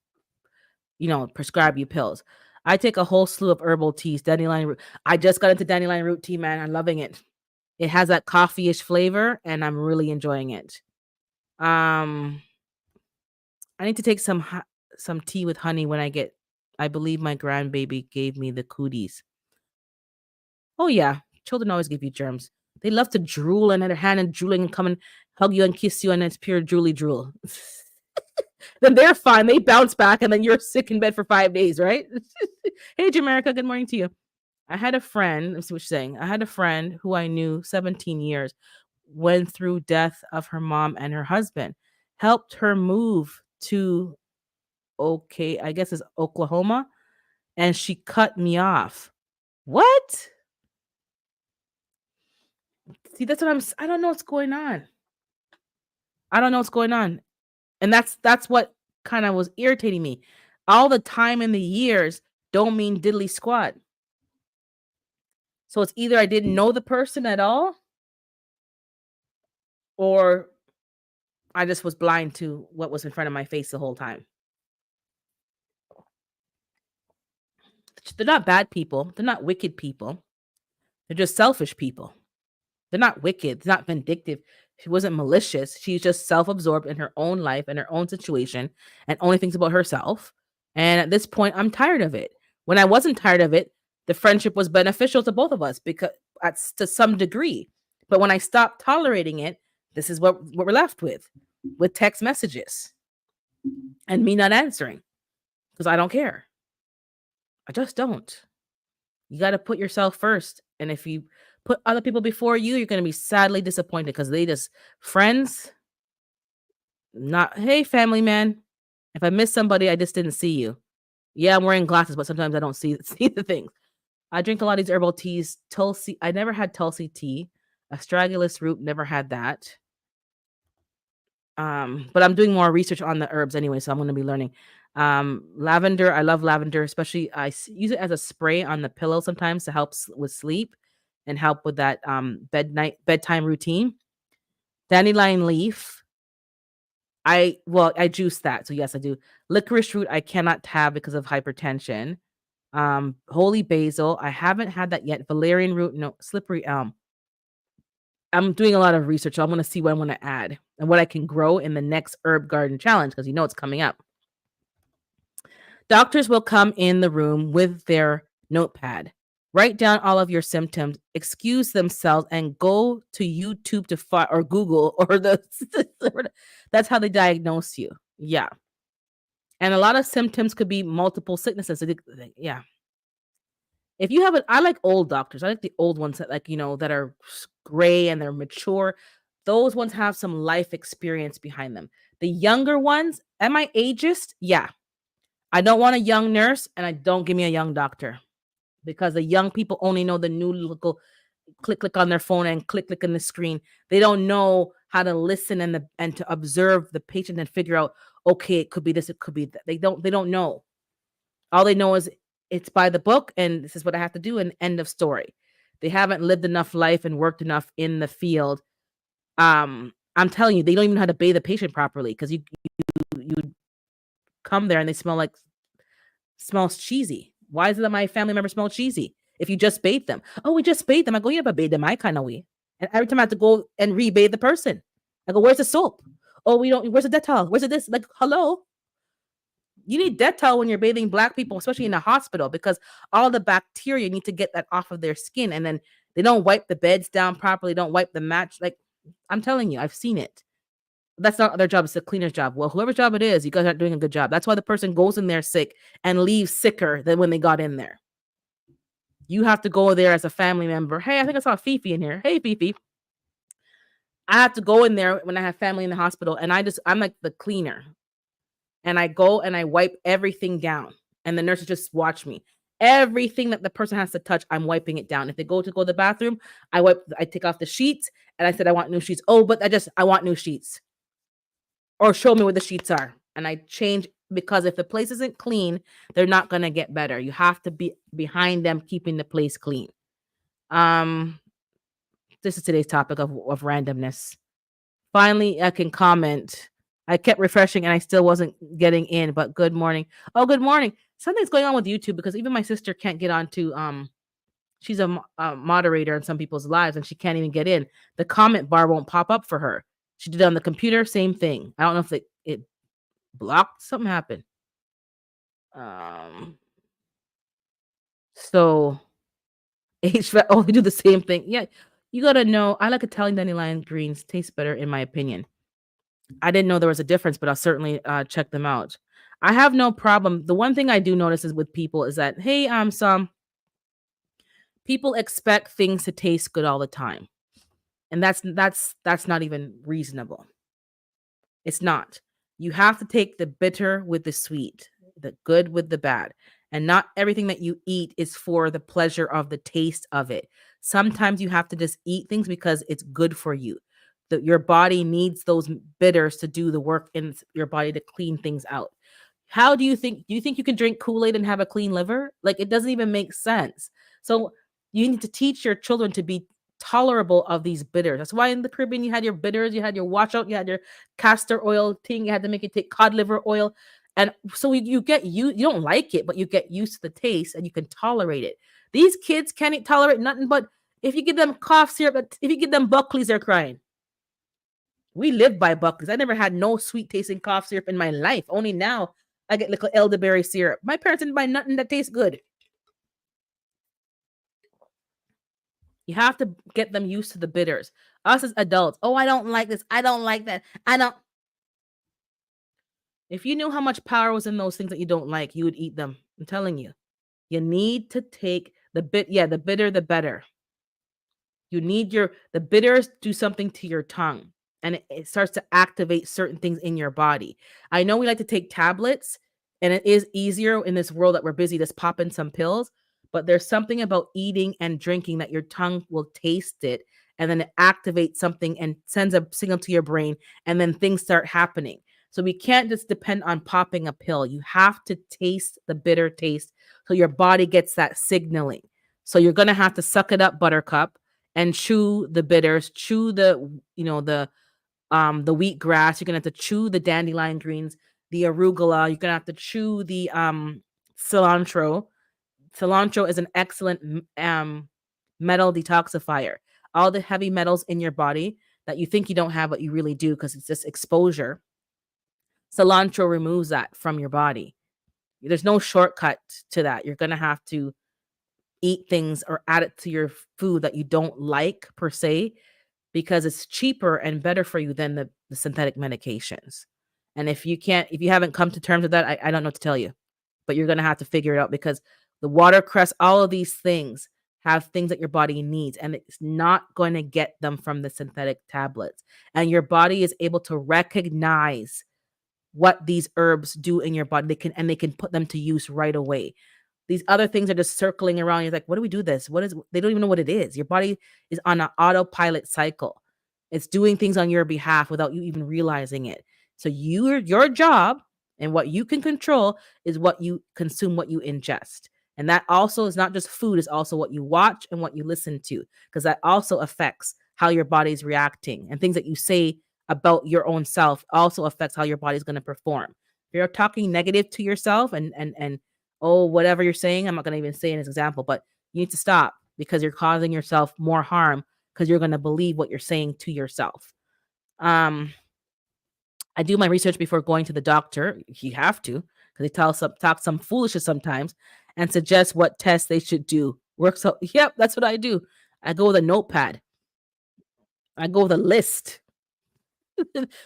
prescribe you pills. I take a whole slew of herbal teas, dandelion root. I just got into dandelion root tea, man. I'm loving it. It has that coffee-ish flavor, and I'm really enjoying it. Um, I need to take some tea with honey when I believe my grandbaby gave me the cooties. Oh yeah, children always give you germs. They love to drool and their hand and drooling and come and hug you and kiss you, and it's pure drooly drool. Then they're fine. They bounce back, and then you're sick in bed for 5 days, right? Hey, Jamaica, good morning to you. I had a friend, let's see what she's saying. I had a friend who I knew 17 years, went through death of her mom and her husband, helped her move to, okay, I guess it's Oklahoma, and she cut me off. What? See, that's what I don't know what's going on. I don't know what's going on. And that's what kind of was irritating me. All the time in the years don't mean diddly squat. So it's either I didn't know the person at all, or I just was blind to what was in front of my face the whole time. They're not bad people. They're not wicked people. They're just selfish people. They're not wicked. They're not vindictive. She wasn't malicious. She's just self-absorbed in her own life and her own situation, and only thinks about herself. And at this point, I'm tired of it. When I wasn't tired of it, the friendship was beneficial to both of us, because to some degree. But when I stopped tolerating it, this is what we're left with text messages and me not answering, because I don't care. I just don't. You got to put yourself first. And if you put other people before you, you're going to be sadly disappointed, because they just friends. Not, hey, family man. If I miss somebody, I just didn't see you. Yeah, I'm wearing glasses, but sometimes I don't see the things. I drink a lot of these herbal teas. Tulsi, I never had Tulsi tea. Astragalus root, never had that. But I'm doing more research on the herbs anyway, so I'm going to be learning. Lavender, I love lavender, especially use it as a spray on the pillow sometimes to help with sleep and help with that bedtime routine. Dandelion leaf, I juice that, so yes, I do. Licorice root, I cannot have because of hypertension. Holy basil, I haven't had that yet. Valerian root, no. Slippery elm. I'm doing a lot of research, so I'm gonna see what I'm gonna add and what I can grow in the next herb garden challenge because it's coming up. Doctors will come in the room with their notepad, write down all of your symptoms, excuse themselves, and go to YouTube to find or Google or the that's how they diagnose you. Yeah. And a lot of symptoms could be multiple sicknesses. So yeah. If you have it, I like old doctors. I like the old ones that that are gray and they're mature. Those ones have some life experience behind them. The younger ones, am I ageist? Yeah. I don't want a young nurse and I don't give me a young doctor because the young people only know the new little click on their phone and click on the screen. They don't know how to listen and to observe the patient and figure out, okay, it could be this, it could be that. They don't know. All they know is it's by the book and this is what I have to do and end of story. They haven't lived enough life and worked enough in the field. I'm telling you, they don't even know how to bathe the patient properly because you come there and they smells cheesy. Why is it that my family member smell cheesy? If you just bathe them. Oh, we just bathed them. I go, you never bathe them my kind of way. And every time I have to go and re-bathe the person. I go, where's the soap? Oh, we don't, where's the Dettol? Where's the this? Like, hello? You need Dettol when you're bathing black people, especially in a hospital, because all the bacteria need to get that off of their skin. And then they don't wipe the beds down properly, don't wipe the match. Like, I'm telling you, I've seen it. That's not their job, it's the cleaner's job. Well, whoever's job it is, you guys aren't doing a good job. That's why the person goes in there sick and leaves sicker than when they got in there. You have to go there as a family member. Hey, I think I saw Fifi in here. Hey, Fifi. I have to go in there when I have family in the hospital, and I'm like the cleaner. And I go and I wipe everything down, and the nurses just watch me. Everything that the person has to touch, I'm wiping it down. If they go to the bathroom, I take off the sheets, and I said I want new sheets. Oh, but I want new sheets. Or show me where the sheets are. And I change because if the place isn't clean, they're not gonna get better. You have to be behind them, keeping the place clean. Um, this is today's topic of randomness. Finally, I can comment. I kept refreshing and I still wasn't getting in, but good morning. Oh, good morning. Something's going on with YouTube because even my sister can't get on to she's a moderator in some people's lives and she can't even get in. The comment bar won't pop up for her. She did it on the computer, same thing. I don't know if it blocked, something happened. So HVAC, oh, they do the same thing. Yeah, you gotta know. I like Italian dandelion greens, taste better in my opinion. I didn't know there was a difference, but I'll certainly check them out. I have no problem. The one thing I do notice is with people is that, hey, some people expect things to taste good all the time. And that's not even reasonable. It's not. You have to take the bitter with the sweet, the good with the bad. And not everything that you eat is for the pleasure of the taste of it. Sometimes you have to just eat things because it's good for you. That your body needs those bitters to do the work in your body to clean things out. How do you think you can drink Kool-Aid and have a clean liver? Like it doesn't even make sense. So you need to teach your children to be tolerable of these bitters. That's why in the Caribbean you had your bitters, you had your washout, you had your castor oil thing, you had to make it take cod liver oil. And so you don't like it, but you get used to the taste and you can tolerate it. These kids can't tolerate nothing but if you give them cough syrup, if you give them Buckley's, they're crying. We live by Buckley's. I never had no sweet tasting cough syrup in my life. Only now I get little elderberry syrup. My parents didn't buy nothing that tastes good. You have to get them used to the bitters. Us as adults, oh, I don't like this. I don't like that. I don't. If you knew how much power was in those things that you don't like, you would eat them. I'm telling you. You need to take the the bitter, the better. You need the bitters do something to your tongue and it starts to activate certain things in your body. I know we like to take tablets and it is easier in this world that we're busy just popping some pills, but there's something about eating and drinking that your tongue will taste it and then it activates something and sends a signal to your brain and then things start happening. So we can't just depend on popping a pill. You have to taste the bitter taste so your body gets that signaling. So you're going to have to suck it up, buttercup, and chew the bitters, chew the the wheatgrass. You're gonna have to chew the dandelion greens, the arugula. You're gonna have to chew the cilantro. Cilantro is an excellent metal detoxifier. All the heavy metals in your body that you think you don't have, but you really do because it's just exposure. Cilantro removes that from your body. There's no shortcut to that. You're gonna have to eat things or add it to your food that you don't like per se, because it's cheaper and better for you than the synthetic medications. And if you haven't come to terms with that, I don't know what to tell you, but you're gonna have to figure it out because the watercress, all of these things have things that your body needs, and it's not going to get them from the synthetic tablets. And your body is able to recognize what these herbs do in your body. They can put them to use right away. These other things are just circling around. You're like, what do we do this? What is they don't even know what it is. Your body is on an autopilot cycle. It's doing things on your behalf without you even realizing it. So your job and what you can control is what you consume, what you ingest. And that also is not just food, it's also what you watch and what you listen to, because that also affects how your body's reacting. And things that you say about your own self also affects how your body's going to perform. If you're talking negative to yourself and oh, whatever you're saying, I'm not going to even say an example, but you need to stop because you're causing yourself more harm because you're going to believe what you're saying to yourself. Um, I do my research before going to the doctor. You have to, because they talk some foolishness sometimes and suggest what tests they should do. Works out. Yep, that's what I do. I go with a notepad. I go with a list.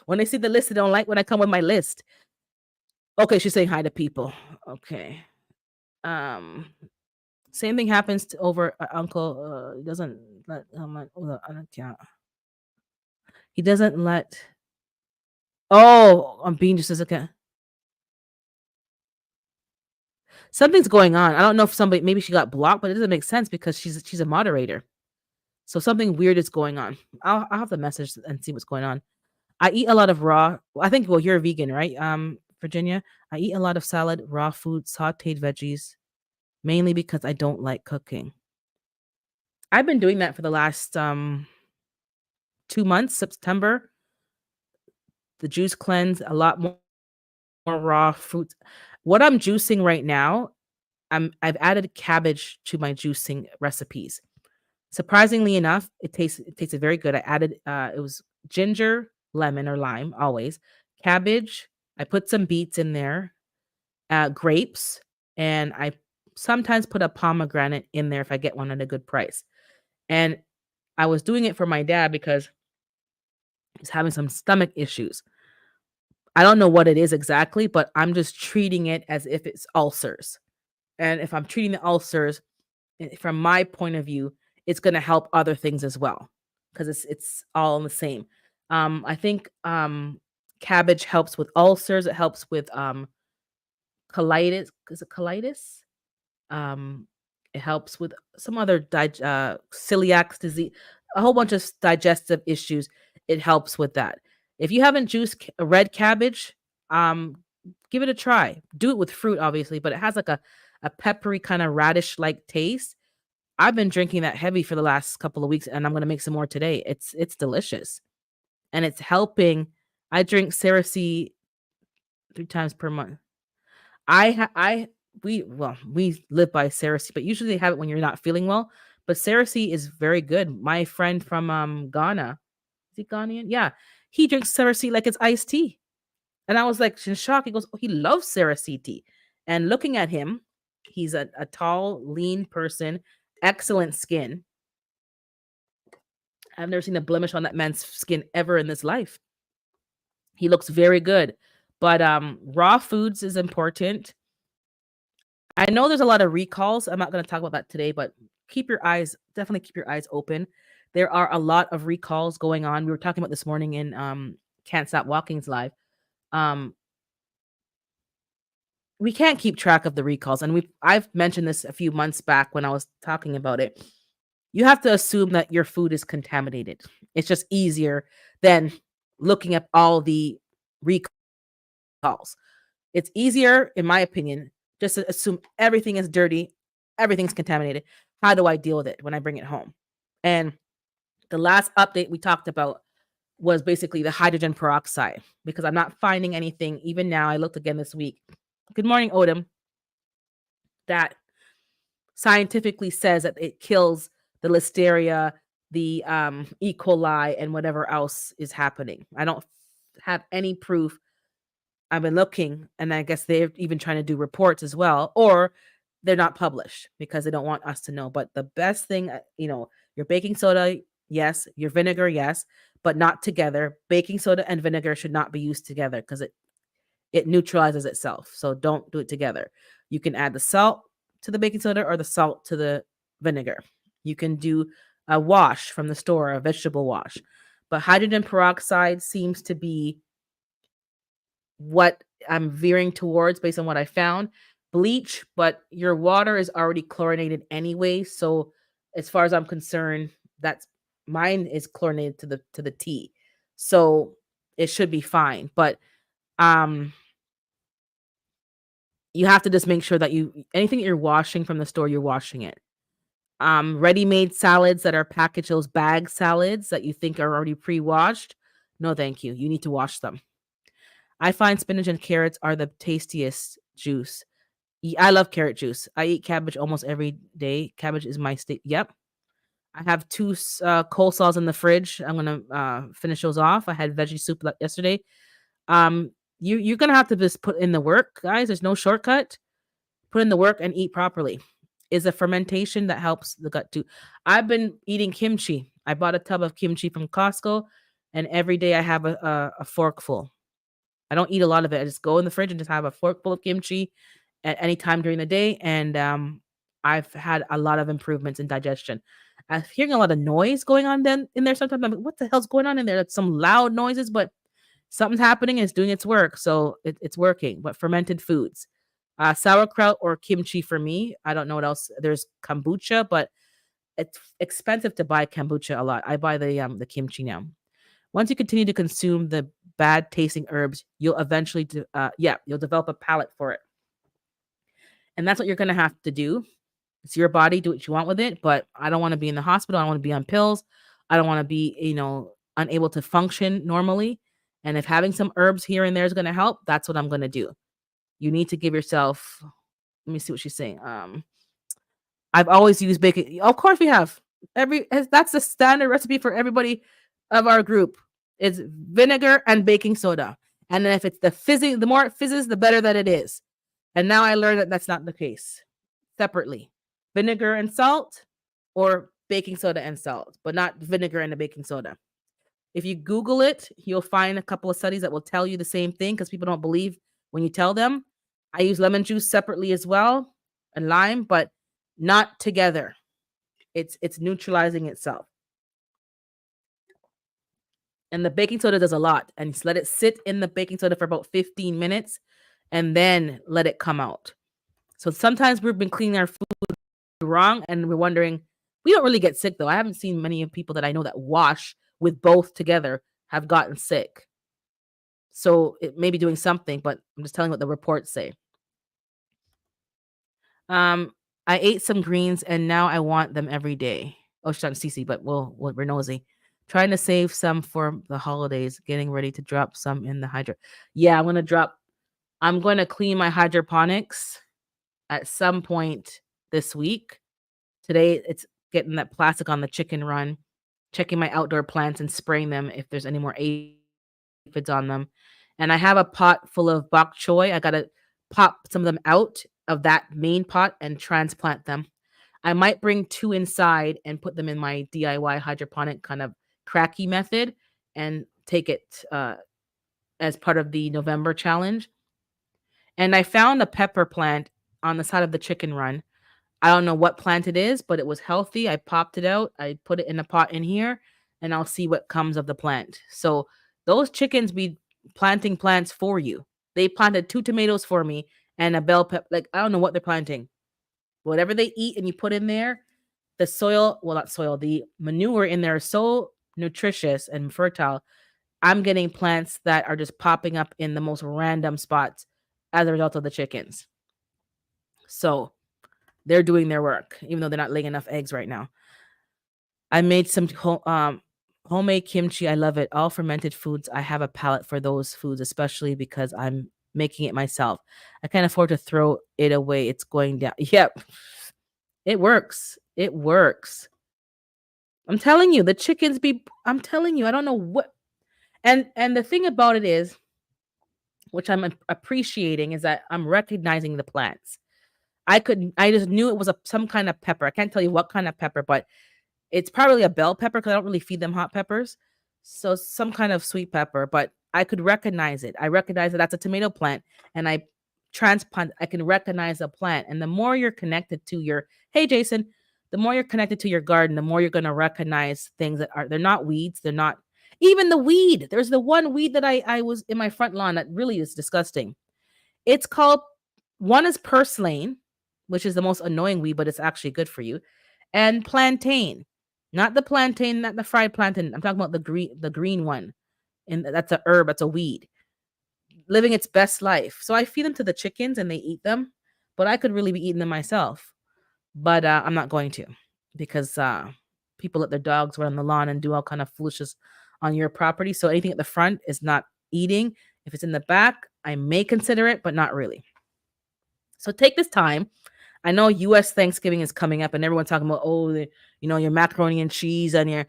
When they see the list, they don't like when I come with my list. Okay, she's saying hi to people. Okay. Um, Same thing happens to over uncle. He doesn't let on account. He doesn't let. Oh, I'm being just as a something's going on. I don't know if somebody maybe she got blocked, but it doesn't make sense because she's a moderator. So something weird is going on. I'll have to message and see what's going on. I eat a lot of raw. I think well you're a vegan, right? Virginia. I eat a lot of salad, raw food, sautéed veggies, mainly because I don't like cooking. I've been doing that for the last 2 months. September, the juice cleanse, a lot more raw fruits. What I'm juicing right now, I've added cabbage to my juicing recipes. Surprisingly enough, it tasted very good. I added it was ginger, lemon or lime always, cabbage. I put some beets in there, grapes, and I sometimes put a pomegranate in there if I get one at a good price. And I was doing it for my dad because he's having some stomach issues. I don't know what it is exactly, but I'm just treating it as if it's ulcers. And if I'm treating the ulcers, from my point of view, it's gonna help other things as well, because it's all in the same. I think, cabbage helps with ulcers, it helps with, colitis is it colitis? Um, it helps with some other celiac disease, a whole bunch of digestive issues, it helps with that. If you haven't juiced red cabbage, um, give it a try. Do it with fruit, obviously, but it has like a peppery kinda radish-like taste. I've been drinking that heavy for the last couple of weeks, and I'm gonna make some more today. It's delicious, and it's helping. I drink Cerecy 3 times per month. I we live by Cerecy, but usually they have it when you're not feeling well, but Cerecy is very good. My friend from, Ghana, is he Ghanaian? Yeah, he drinks Cerecy like it's iced tea, and I was, like, in shock. He goes, "Oh, he loves Cerecy tea," and looking at him, he's a tall, lean person, excellent skin. I've never seen a blemish on that man's skin ever in this life. He looks very good. But raw foods is important. I know there's a lot of recalls. I'm not going to talk about that today, but definitely keep your eyes open. There are a lot of recalls going on. We were talking about this morning in Can't Stop Walking's live. Um, we can't keep track of the recalls, and I've mentioned this a few months back when I was talking about it. You have to assume that your food is contaminated. It's just easier than looking at all the recalls. It's easier, in my opinion, just to assume everything is dirty, everything's contaminated. How do I deal with it when I bring it home? And the last update we talked about, was basically the hydrogen peroxide, because I'm not finding anything. Even now, I looked again this week. Good morning, Odom. That scientifically says that it kills the listeria, the E. coli, and whatever else is happening. I don't have any proof. I've been looking, and I guess they're even trying to do reports as well, or they're not published because they don't want us to know. But the best thing, your baking soda, yes, your vinegar, yes, but not together. Baking soda and vinegar should not be used together because it neutralizes itself. So don't do it together. You can add the salt to the baking soda or the salt to the vinegar. You can do a wash from the store, a vegetable wash. But hydrogen peroxide seems to be what I'm veering towards based on what I found. Bleach, but your water is already chlorinated anyway. So as far as I'm concerned, that's mine is chlorinated to the T. So it should be fine. But um you have to just make sure that anything that you're washing from the store, you're washing it. Ready-made salads that are packaged, those bag salads that you think are already pre-washed, no thank you. You need to wash them. I find spinach and carrots are the tastiest juice. I love carrot juice. I eat cabbage almost every day. Cabbage is my yep. I have 2 coleslaws in the fridge. I'm gonna finish those off. I had veggie soup yesterday. You're gonna have to just put in the work, guys. There's no shortcut. Put in the work and eat properly. Is a fermentation that helps the gut too. I've been eating kimchi. I bought a tub of kimchi from Costco, and every day I have a forkful. I don't eat a lot of it. I just go in the fridge and just have a forkful of kimchi at any time during the day, and I've had a lot of improvements in digestion. I'm hearing a lot of noise going on then in there sometimes. I'm like, what the hell's going on in there? That's some loud noises, but something's happening and it's doing its work, so it's working. But fermented foods, sauerkraut or kimchi for me. I don't know what else. There's kombucha, but it's expensive to buy kombucha a lot. I buy the kimchi now. Once you continue to consume the bad tasting herbs, you'll eventually you'll develop a palate for it. And that's what you're gonna have to do. It's your body, do what you want with it, but I don't wanna be in the hospital, I don't wanna be on pills, I don't wanna be, unable to function normally, and if having some herbs here and there is gonna help, that's what I'm gonna do. You need to give yourself let me see what she's saying, I've always used baking of course we have. That's the standard recipe for everybody of our group. It's vinegar and baking soda, and then if it's the more it fizzes, the better that it is. And now I learned that that's not the case. Separately, vinegar and salt, or baking soda and salt, but not vinegar and the baking soda. If you Google it, you'll find a couple of studies that will tell you the same thing because people don't believe when you tell them. I use lemon juice separately as well and lime, but not together. It's neutralizing itself. And the baking soda does a lot. And just let it sit in the baking soda for about 15 minutes and then let it come out. So sometimes we've been cleaning our food wrong and we're wondering, we don't really get sick though. I haven't seen many of people that I know that wash with both together have gotten sick. So it may be doing something, but I'm just telling what the reports say. I ate some greens and now I want them every day. Oh, she's on CC, but we're nosy. Trying to save some for the holidays, getting ready to drop some in the hydro. Yeah, I'm going to clean my hydroponics at some point this week. Today, it's getting that plastic on the chicken run, checking my outdoor plants and spraying them if there's any more aphids on them. And I have a pot full of bok choy. I got to pop some of them out of that main pot and transplant them. I might bring 2 inside and put them in my DIY hydroponic kind of cracky method and take it as part of the November challenge. And I found a pepper plant on the side of the chicken run. I don't know what plant it is, but it was healthy. I popped it out. I put it in a pot in here, and I'll see what comes of the plant. So those chickens be planting plants for you. They planted 2 tomatoes for me and a bell pepper. Like, I don't know what they're planting. Whatever they eat and you put in there, the soil, well, not soil, the manure in there is so nutritious and fertile. I'm getting plants that are just popping up in the most random spots as a result of the chickens. So they're doing their work, even though they're not laying enough eggs right now. I made some Homemade kimchi, I love it. All fermented foods, I have a palate for those foods, especially because I'm making it myself. I can't afford to throw it away. It's going down. Yep. It works. It works. I'm telling you, the chickens be I'm telling you, I don't know what and the thing about it is, which I'm appreciating, is that I'm recognizing the plants. I just knew it was some kind of pepper. I can't tell you what kind of pepper, but it's probably a bell pepper because I don't really feed them hot peppers. So some kind of sweet pepper, but I could recognize it. I recognize that that's a tomato plant and I can recognize a plant. And the more you're connected to your hey Jason, the more you're connected to your garden, the more you're gonna recognize things that they're not weeds, they're not even the weed. There's the one weed that I was in my front lawn that really is disgusting. It's called one is purslane, which is the most annoying weed, but it's actually good for you, and plantain. Not the plantain, not the fried plantain. I'm talking about the green one. And that's a herb, that's a weed. Living its best life. So I feed them to the chickens and they eat them, but I could really be eating them myself. But I'm not going to because people let their dogs run on the lawn and do all kind of foolishness on your property. So anything at the front is not eating. If it's in the back, I may consider it, but not really. So take this time. I know U.S. Thanksgiving is coming up, and everyone's talking about your macaroni and cheese and your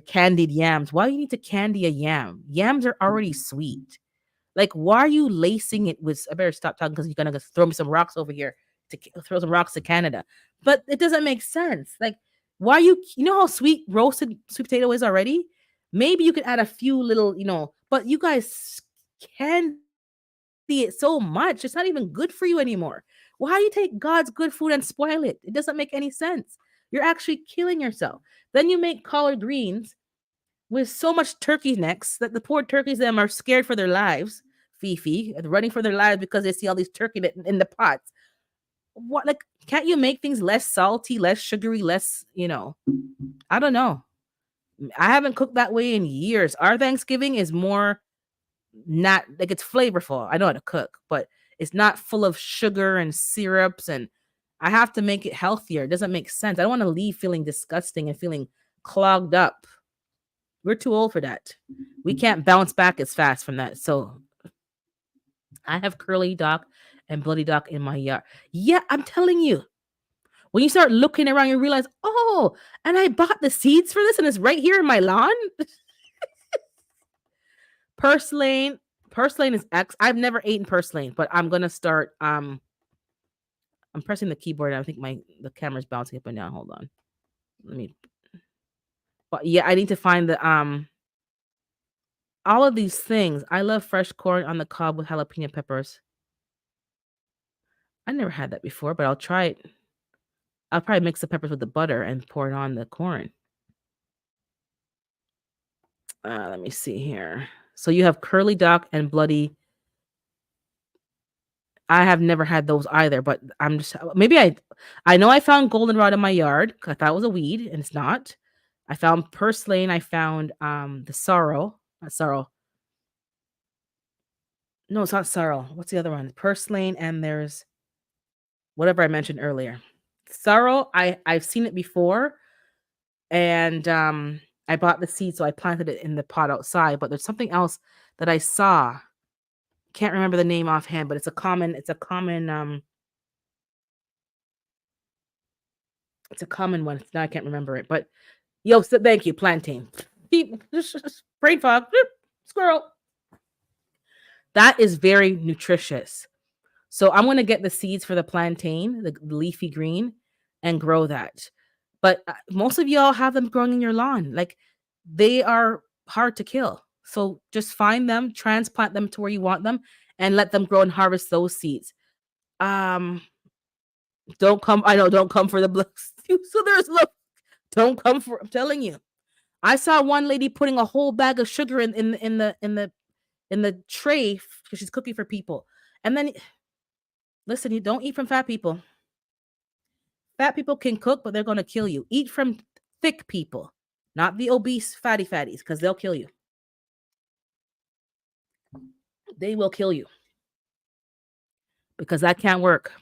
candied yams. Why do you need to candy a yam? Yams are already sweet. Like, why are you lacing it with? I better stop talking because you're gonna throw me some rocks over here throw some rocks to Canada. But it doesn't make sense. Like, why are you know how sweet roasted sweet potato is already? Maybe you could add a few little. But you guys candy it so much. It's not even good for you anymore. Why do you take God's good food and spoil it? It doesn't make any sense. You're actually killing yourself. Then you make collard greens with so much turkey necks that the poor turkeys them are scared for their lives. Fifi, running for their lives because they see all these turkey in the pots. What, like, can't you make things less salty, less sugary, less. I don't know. I haven't cooked that way in years. Our Thanksgiving is more not like it's flavorful. I know how to cook, but it's not full of sugar and syrups, and I have to make it healthier. It doesn't make sense. I don't want to leave feeling disgusting and feeling clogged up. We're too old for that. We can't bounce back as fast from that. So I have curly dock and bloody dock in my yard. Yeah, I'm telling you. When you start looking around, you realize, oh, and I bought the seeds for this, and it's right here in my lawn. Purslane. Purslane is X. I've never eaten purslane, but I'm gonna start. I'm pressing the keyboard. And I think the camera's bouncing up and down. Hold on. Let me. But yeah, I need to find the all of these things. I love fresh corn on the cob with jalapeno peppers. I never had that before, but I'll try it. I'll probably mix the peppers with the butter and pour it on the corn. Let me see here. So you have curly dock and bloody. I have never had those either, but I'm just maybe I know I found goldenrod in my yard 'cause I thought it was a weed and it's not. I found purslane, I found the sorrel, not sorrel. No, it's not sorrel. What's the other one? Purslane and there's whatever I mentioned earlier. Sorrel, I've seen it before and I bought the seed so I planted it in the pot outside, but there's something else that I saw. Can't remember the name offhand, but it's a common one. Now I can't remember it, but yo, so thank you, plantain. Brain fog. Squirrel. That is very nutritious. So I'm gonna get the seeds for the plantain, the leafy green, and grow that. But most of y'all have them growing in your lawn. Like they are hard to kill. So just find them, transplant them to where you want them, and let them grow and harvest those seeds. Um, don't come. I know. Don't come for the blocks. So there's look. Don't come for. I'm telling you. I saw one lady putting a whole bag of sugar in the tray because she's cooking for people. And then listen, you don't eat from fat people. Fat people can cook, but they're gonna kill you. Eat from thick people, not the obese fatties, because they'll kill you. They will kill you because that can't work.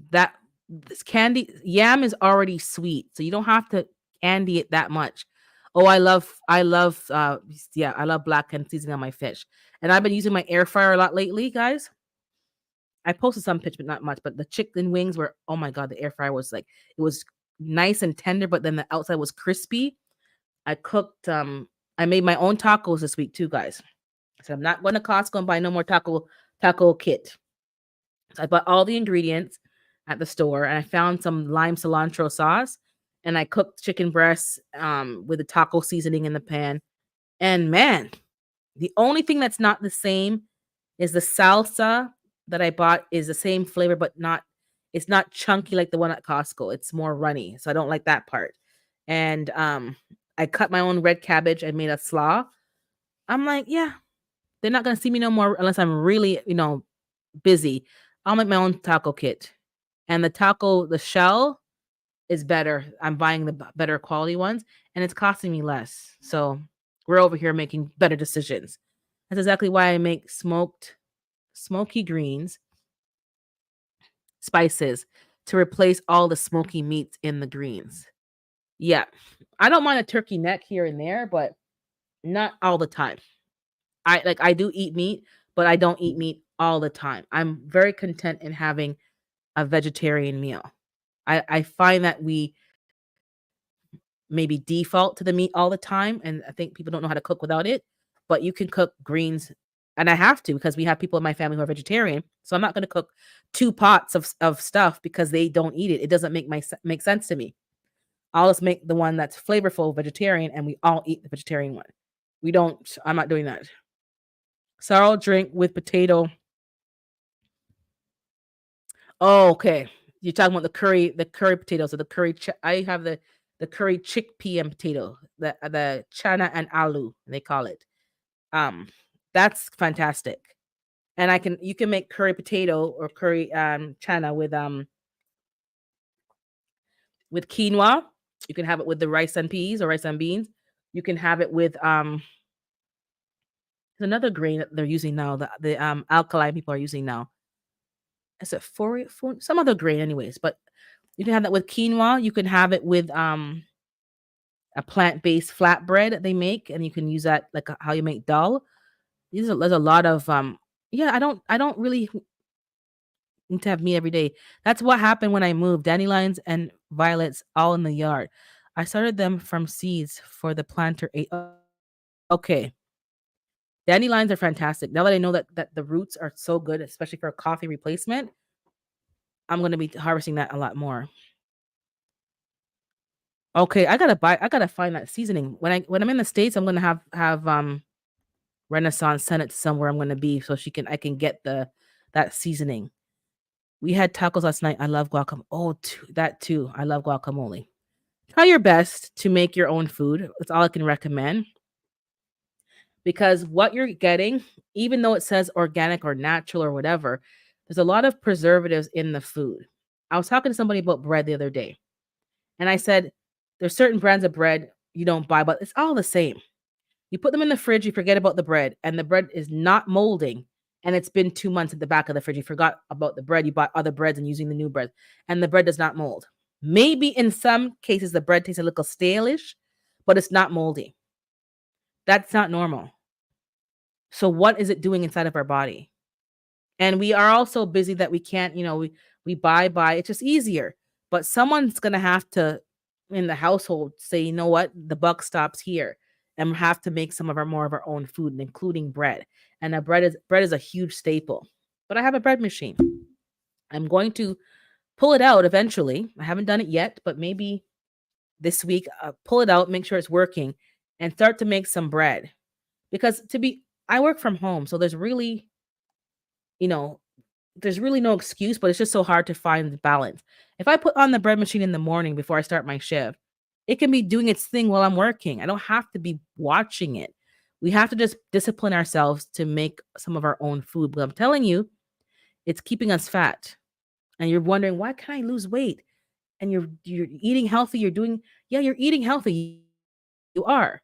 That this candy yam is already sweet, so you don't have to candy it that much. Oh, yeah, I love blackened seasoning on my fish. And I've been using my air fryer a lot lately, guys. I posted some pitch, but not much. But the chicken wings were, oh my god, the air fryer was like, it was nice and tender, but then the outside was crispy. I cooked I made my own tacos this week too, guys. So I'm not going to Costco and buy no more taco kit. So I bought all the ingredients at the store and I found some lime cilantro sauce and I cooked chicken breasts with the taco seasoning in the pan. And man, the only thing that's not the same is the salsa that I bought is the same flavor, but not it's not chunky like the one at Costco. It's more runny. So I don't like that part. And I cut my own red cabbage and made a slaw. I'm like, yeah, they're not gonna see me no more unless I'm really, busy. I'll make my own taco kit. And the shell is better. I'm buying the better quality ones and it's costing me less. So we're over here making better decisions. That's exactly why I make smoky greens, spices to replace all the smoky meats in the greens. Yeah. I don't mind a turkey neck here and there, but not all the time. I do eat meat, but I don't eat meat all the time. I'm very content in having a vegetarian meal. I find that we maybe default to the meat all the time, and I think people don't know how to cook without it, but you can cook greens, and I have to because we have people in my family who are vegetarian, so I'm not gonna cook 2 pots of stuff because they don't eat it. It doesn't make sense to me. I'll just make the one that's flavorful vegetarian, and we all eat the vegetarian one. We don't I'm not doing that. Sorrel drink with potato. Oh, okay. You're talking about the curry potatoes or the I have the curry chickpea and potato, the chana and aloo, they call it. Um, that's fantastic. And you can make curry potato or curry chana with quinoa. You can have it with the rice and peas or rice and beans. You can have it with there's another grain that they're using now, the alkaline people are using now. Is it for some other grain anyways, but you can have that with quinoa. You can have it with a plant-based flatbread that they make, and you can use that like how you make dal. There's a lot of yeah, I don't really need to have meat every day. That's what happened when I moved. Dandelions and violets all in the yard. I started them from seeds for the planter. Okay. Dandelions are fantastic. Now that I know that the roots are so good, especially for a coffee replacement, I'm gonna be harvesting that a lot more. Okay, I gotta find that seasoning. When I'm in the States, I'm gonna have Renaissance send it to somewhere I'm gonna be so I can get that seasoning. We had tacos last night. I love guacamole. Oh, that too. I love guacamole. Try your best to make your own food. That's all I can recommend. Because what you're getting, even though it says organic or natural or whatever, there's a lot of preservatives in the food. I was talking to somebody about bread the other day, and I said, there's certain brands of bread you don't buy, but it's all the same. You put them in the fridge, you forget about the bread, and the bread is not molding. And it's been 2 months at the back of the fridge. You forgot about the bread. You bought other breads and using the new bread, and the bread does not mold. Maybe in some cases the bread tastes a little stalish, but it's not moldy. That's not normal. So what is it doing inside of our body? And we are all so busy that we can't, we buy. It's just easier. But someone's gonna have to in the household say, you know what, the buck stops here, and have to make some of our more of our own food, including bread. And bread is a huge staple. But I have a bread machine. I'm going to pull it out eventually. I haven't done it yet, but maybe this week, pull it out, make sure it's working, and start to make some bread. Because I work from home, so you know, there's really no excuse, but it's just so hard to find the balance. If I put on the bread machine in the morning before I start my shift, it can be doing its thing while I'm working. I don't have to be watching it. We have to just discipline ourselves to make some of our own food. But I'm telling you, it's keeping us fat. And you're wondering, why can't I lose weight? And you're eating healthy. Yeah, you're eating healthy. You are.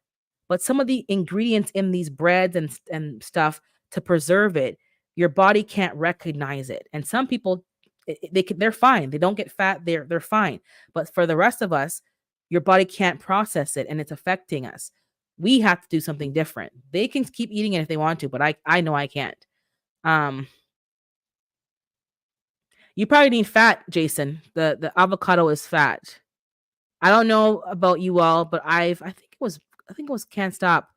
But some of the ingredients in these breads and stuff to preserve it, your body can't recognize it. And some people they're fine. They don't get fat. They're fine. But for the rest of us, your body can't process it and it's affecting us. We have to do something different. They can keep eating it if they want to, but I know I can't. Um, you probably need fat, Jason. The avocado is fat. I don't know about you all, but I think it was Can't Stop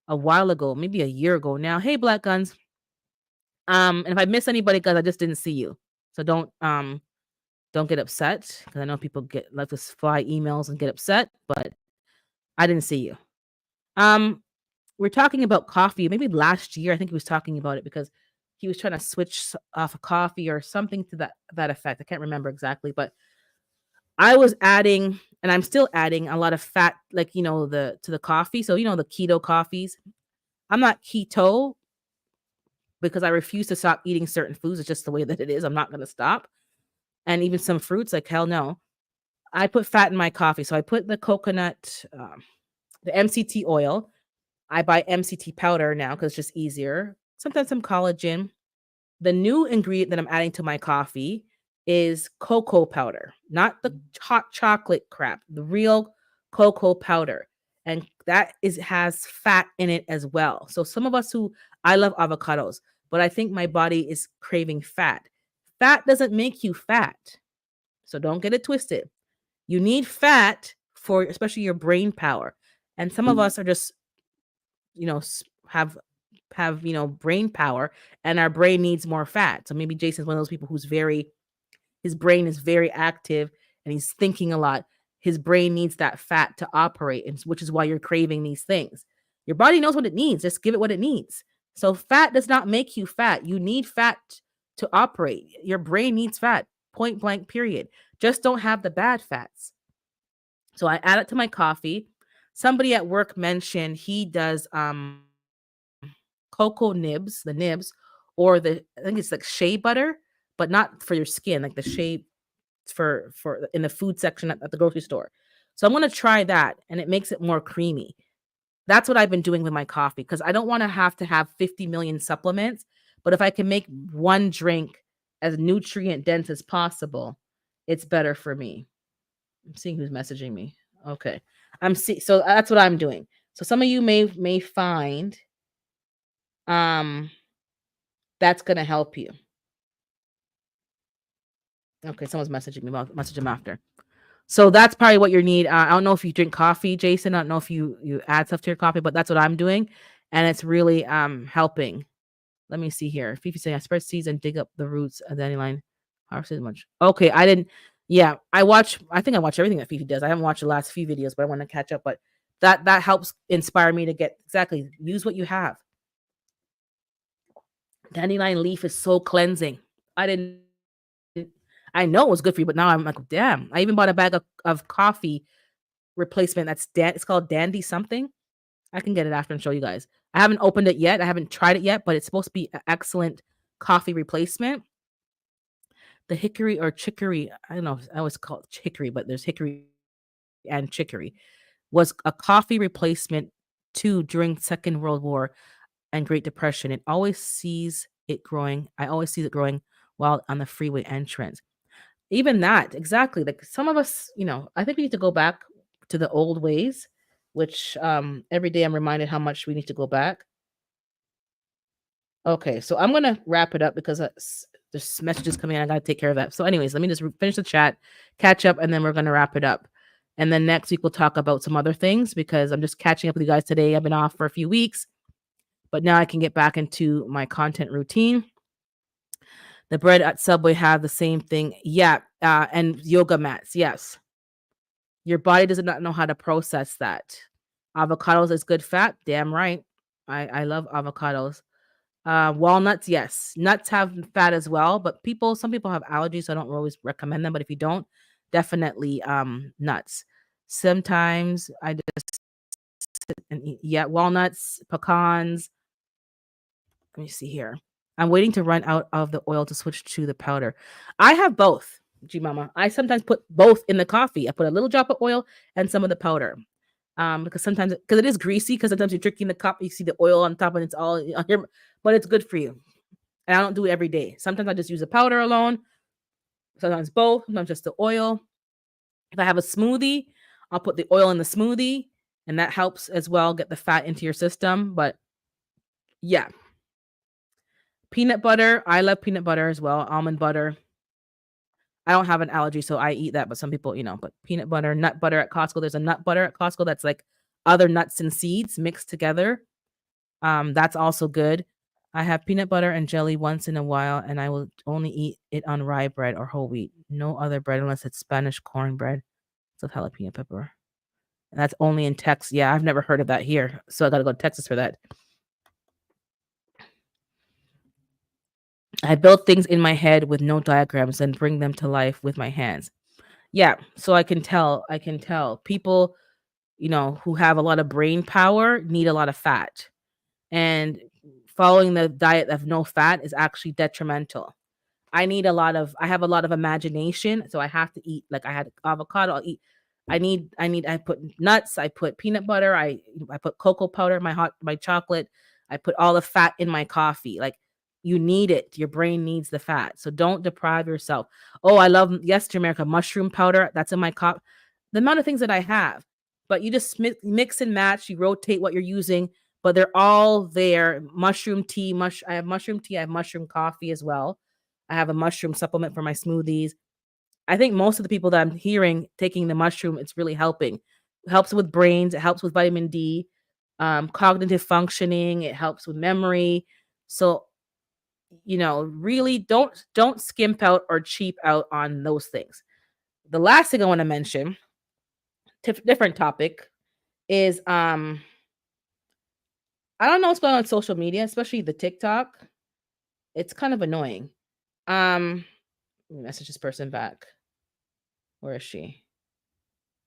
a while ago, maybe a year ago now. Hey, Black Guns. And if I miss anybody, guys, I just didn't see you. So don't get upset because I know people get like to fly emails and get upset, but I didn't see you. Um, we're talking about coffee. Maybe last year, I think he was talking about it because he was trying to switch off of coffee or something to that effect. I can't remember exactly, but I was adding, and I'm still adding a lot of fat, like the to the coffee. So the keto coffees. I'm not keto because I refuse to stop eating certain foods. It's just the way that it is. I'm not gonna stop. And even some fruits, like hell no. I put fat in my coffee, so I put the coconut, the MCT oil. I buy MCT powder now because it's just easier. Sometimes some collagen. The new ingredient that I'm adding to my coffee is cocoa powder, not the hot chocolate crap, the real cocoa powder. And that is has fat in it as well. So some of us who I love avocados, but I think my body is craving fat. Fat doesn't make you fat. So don't get it twisted. You need fat for especially your brain power. And some of us are just, have brain power and our brain needs more fat. So maybe Jason's one of those people who's his brain is very active and he's thinking a lot. His brain needs that fat to operate, and which is why you're craving these things. Your body knows what it needs. Just give it what it needs. So fat does not make you fat. You need fat to operate. Your brain needs fat. Point blank period. Just don't have the bad fats. So I add it to my coffee. Somebody at work mentioned he does cocoa nibs, the nibs, or I think it's like shea butter, but not for your skin, like the shea for in the food section at the grocery store. So I'm gonna try that, and it makes it more creamy. That's what I've been doing with my coffee because I don't want to have 50 million supplements. But if I can make one drink as nutrient dense as possible, it's better for me. I'm seeing who's messaging me. Okay. So that's what I'm doing. So some of you may find um that's gonna help you. Okay, someone's messaging me. I'll message him after. So that's probably what you need. I don't know if you drink coffee, Jason. I don't know if you add stuff to your coffee, but that's what I'm doing, and it's really helping. Let me see here. Fifi saying I spread seeds and dig up the roots of the dandelion. Harvest much. Okay, I didn't. Yeah, I think I watch everything that Fifi does. I haven't watched the last few videos, but I want to catch up. But that helps inspire me to get exactly use what you have. Dandelion leaf is so cleansing. I didn't. I know it was good for you, but now I'm like, damn. I even bought a bag of coffee replacement it's called Dandy something. I can get it after and show you guys. I haven't opened it yet. I haven't tried it yet, but it's supposed to be an excellent coffee replacement. The hickory or chicory, I don't know, I always call it chicory, but there's hickory and chicory, was a coffee replacement too during Second World War and Great Depression. It always sees it growing. I always see it growing while on the freeway entrance. Even that, exactly. Like some of us, I think we need to go back to the old ways, which every day I'm reminded how much we need to go back. Okay, so I'm gonna wrap it up because there's messages coming in. I gotta take care of that. So, anyways, let me just finish the chat, catch up, and then we're gonna wrap it up. And then next week we'll talk about some other things because I'm just catching up with you guys today. I've been off for a few weeks, but now I can get back into my content routine. The bread at Subway have the same thing. Yeah, and yoga mats. Yes. Your body does not know how to process that. Avocados is good fat. Damn right. I love avocados. Walnuts, yes. Nuts have fat as well, but some people have allergies, so I don't always recommend them. But if you don't, definitely nuts. Sometimes I just sit and eat, yeah, walnuts, pecans. Let me see here. I'm waiting to run out of the oil to switch to the powder. I have both, G Mama. I sometimes put both in the coffee. I put a little drop of oil and some of the powder. Because it is greasy, because sometimes you're drinking the cup, you see the oil on top and it's all on here, but it's good for you. And I don't do it every day. Sometimes I just use the powder alone, sometimes both, sometimes just the oil. If I have a smoothie, I'll put the oil in the smoothie, and that helps as well get the fat into your system. But yeah, peanut butter. I love peanut butter as well. Almond butter. I don't have an allergy, so I eat that. But some people, but peanut butter, nut butter at Costco. There's a nut butter at Costco that's like other nuts and seeds mixed together. That's also good. I have peanut butter and jelly once in a while, and I will only eat it on rye bread or whole wheat. No other bread unless it's Spanish cornbread. It's with jalapeno pepper. And that's only in Texas. Yeah, I've never heard of that here, so I gotta go to Texas for that. I build things in my head with no diagrams and bring them to life with my hands. Yeah, so I can tell people, who have a lot of brain power need a lot of fat. And following the diet of no fat is actually detrimental. I have a lot of imagination, so I have to eat, like, I had avocado, I put nuts, I put peanut butter, I put cocoa powder, my chocolate, I put all the fat in my coffee. Like, you need it. Your brain needs the fat. So don't deprive yourself. Oh, I love, yes, to America, mushroom powder, that's in my cup. The amount of things that I have, but you just mix and match, you rotate what you're using, but they're all there. Mushroom tea, I have mushroom tea, I have mushroom coffee as well. I have a mushroom supplement for my smoothies. I think most of the people that I'm hearing taking the mushroom, it's really helping. It helps with brains, it helps with vitamin D, cognitive functioning, it helps with memory. So, really don't skimp out or cheap out on those things. The last thing I want to mention, different topic, is I don't know what's going on social media, especially the TikTok. It's kind of annoying. Let me message this person back. Where is she?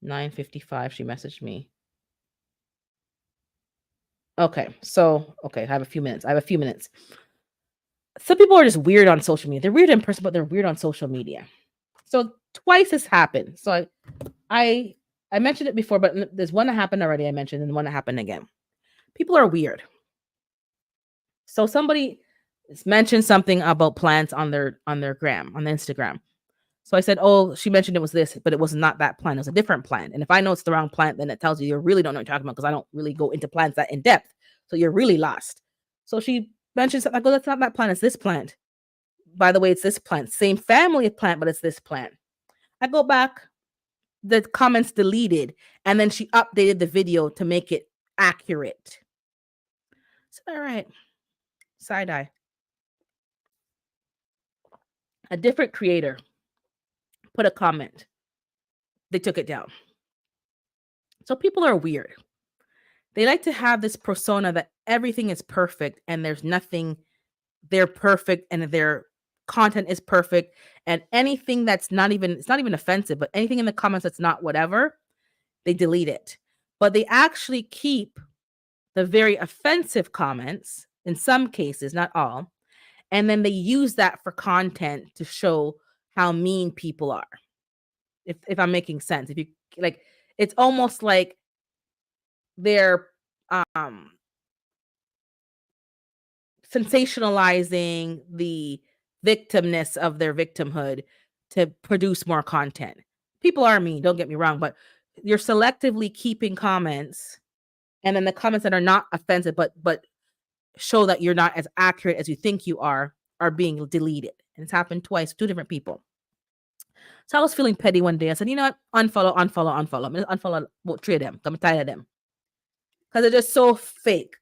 9:55. She messaged me. Okay, I have a few minutes. Some people are just weird on social media. They're weird in person, but they're weird on social media. So twice this happened. So I mentioned it before, but there's one that happened already. I mentioned, and one that happened again. People are weird. So somebody mentioned something about plants on their gram, on the Instagram. So I said, "Oh, she mentioned it was this, but it was not that plant. It was a different plant." And if I know it's the wrong plant, then it tells you really don't know what you're talking about, because I don't really go into plants that in depth. So you're really lost. So she mentioned something. I go, "That's not that plant. It's this plant. By the way, it's this plant. Same family of plant, but it's this plant." I go back, the comments deleted, and then she updated the video to make it accurate. So, all right, side eye. A different creator put a comment. They took it down. So people are weird. They like to have this persona that everything is perfect and there's nothing, they're perfect and their content is perfect, and anything that's it's not even offensive, but anything in the comments that's not whatever, they delete it. But they actually keep the very offensive comments in some cases, not all, and then they use that for content to show how mean people are. If I'm making sense. If you like, it's almost like they're um sensationalizing the victimness of their victimhood to produce more content. People are mean, don't get me wrong, but you're selectively keeping comments, and then the comments that are not offensive but show that you're not as accurate as you think you are being deleted. And it's happened twice, two different people. So I was feeling petty one day. I said, you know what? Unfollow, unfollow, unfollow. I'm gonna unfollow about three of them. I'm tired of them. Because they're just so fake.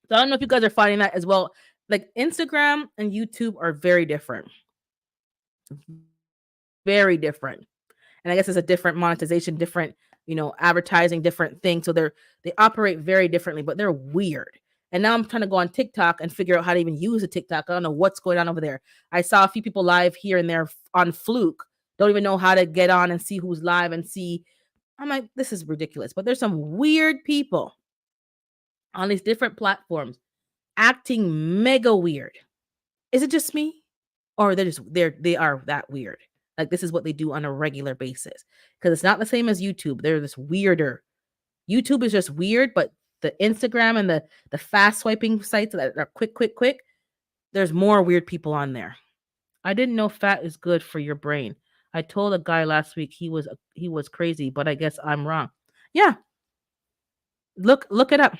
So I don't know if you guys are finding that as well. Like, Instagram and YouTube are very different. Very different. And I guess it's a different monetization, different, advertising, different things. So they operate very differently, but they're weird. And now I'm trying to go on TikTok and figure out how to even use a TikTok. I don't know what's going on over there. I saw a few people live here and there on Fluke. Don't even know how to get on and see who's live and see. I'm like, this is ridiculous. But there's some weird people on these different platforms acting mega weird. Is it just me? Or they are that weird. Like, this is what they do on a regular basis. Because it's not the same as YouTube. They're this weirder. YouTube is just weird, but the Instagram and the fast swiping sites that are quick, quick, quick, there's more weird people on there. I didn't know fat is good for your brain. I told a guy last week he was crazy, but I guess I'm wrong. Yeah, look it up.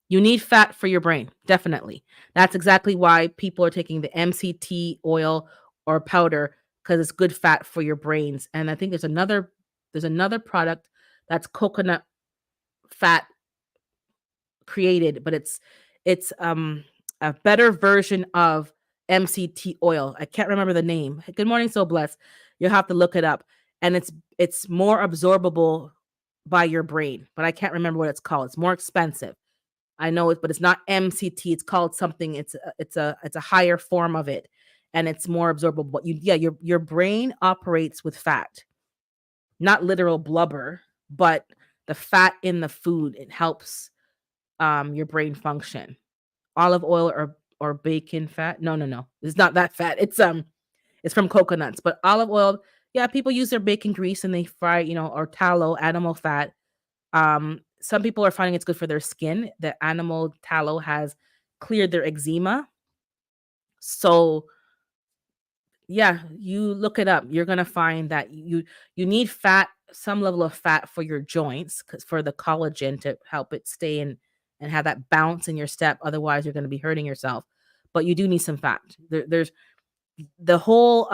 You need fat for your brain, definitely. That's exactly why people are taking the MCT oil or powder because it's good fat for your brains. And I think there's another product that's coconut fat created, but it's a better version of MCT oil. I can't remember the name. Good morning, so blessed. You'll have to look it up. And it's more absorbable by your brain, but I can't remember what it's called. It's more expensive. I know it, but it's not MCT. It's called something. It's a higher form of it, and it's more absorbable. But your brain operates with fat, not literal blubber, but the fat in the food. It helps your brain function. Olive oil or bacon fat? No, no, no. It's not that fat. It's from coconuts, but olive oil. Yeah, people use their bacon grease and they fry, or tallow, animal fat. Some people are finding it's good for their skin. The animal tallow has cleared their eczema. So, yeah, you look it up. You're gonna find that you need fat, some level of fat for your joints, because for the collagen to help it stay in and have that bounce in your step. Otherwise, you're gonna be hurting yourself. But you do need some fat. There's the whole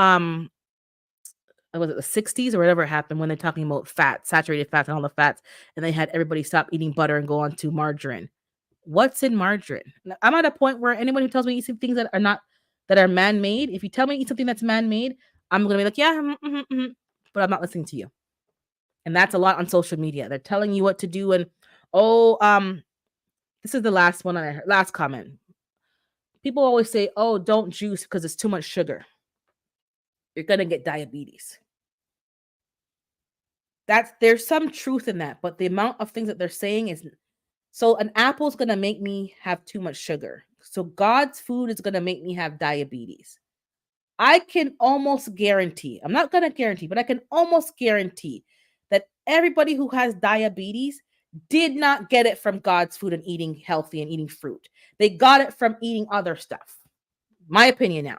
was it the 60s or whatever happened when they're talking about fat, saturated fats and all the fats, and they had everybody stop eating butter and go on to margarine. What's in margarine? I'm at a point where anyone who tells me eat some things that are man-made, if you tell me eat something that's man-made, I'm gonna be like, yeah, but I'm not listening to you. And that's a lot on social media. They're telling you what to do, and oh, this is the last one I heard, last comment. People always say, oh, don't juice because it's too much sugar. You're gonna get diabetes. There's some truth in that, but the amount of things that they're saying is so an apple's gonna make me have too much sugar. So God's food is gonna make me have diabetes. I can almost guarantee, I'm not gonna guarantee, but I can almost guarantee that everybody who has diabetes did not get it from God's food and eating healthy and eating fruit. They got it from eating other stuff. My opinion now.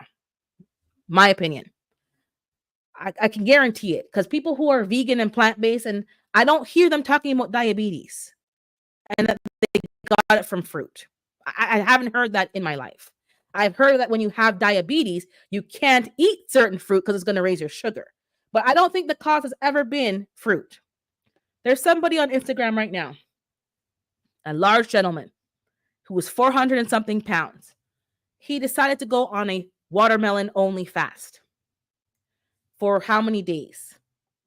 My opinion. I can guarantee it because people who are vegan and plant-based, and I don't hear them talking about diabetes and that they got it from fruit. I haven't heard that in my life. I've heard that when you have diabetes, you can't eat certain fruit because it's going to raise your sugar. But I don't think the cause has ever been fruit. There's somebody on Instagram right now, a large gentleman who was 400 and something pounds. He decided to go on a watermelon only fast. For how many days?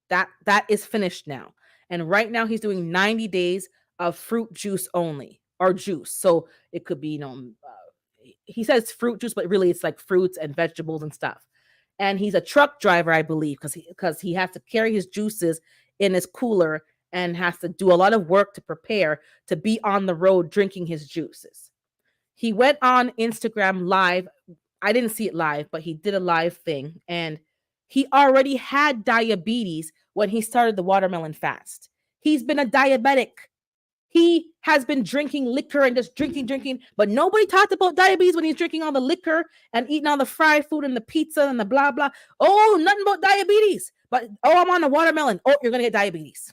That is finished now. And right now he's doing 90 days of fruit juice only or juice. So it could be, he says fruit juice, but really it's like fruits and vegetables and stuff. And he's a truck driver, I believe, because he has to carry his juices in his cooler and has to do a lot of work to prepare to be on the road drinking his juices. He went on Instagram live. I didn't see it live, but he did a live thing, and he already had diabetes when he started the watermelon fast. He's been a diabetic. He has been drinking liquor and just drinking, but nobody talked about diabetes when he's drinking all the liquor and eating all the fried food and the pizza and the blah, blah. Oh, nothing about diabetes. But, oh, I'm on the watermelon. Oh, you're going to get diabetes.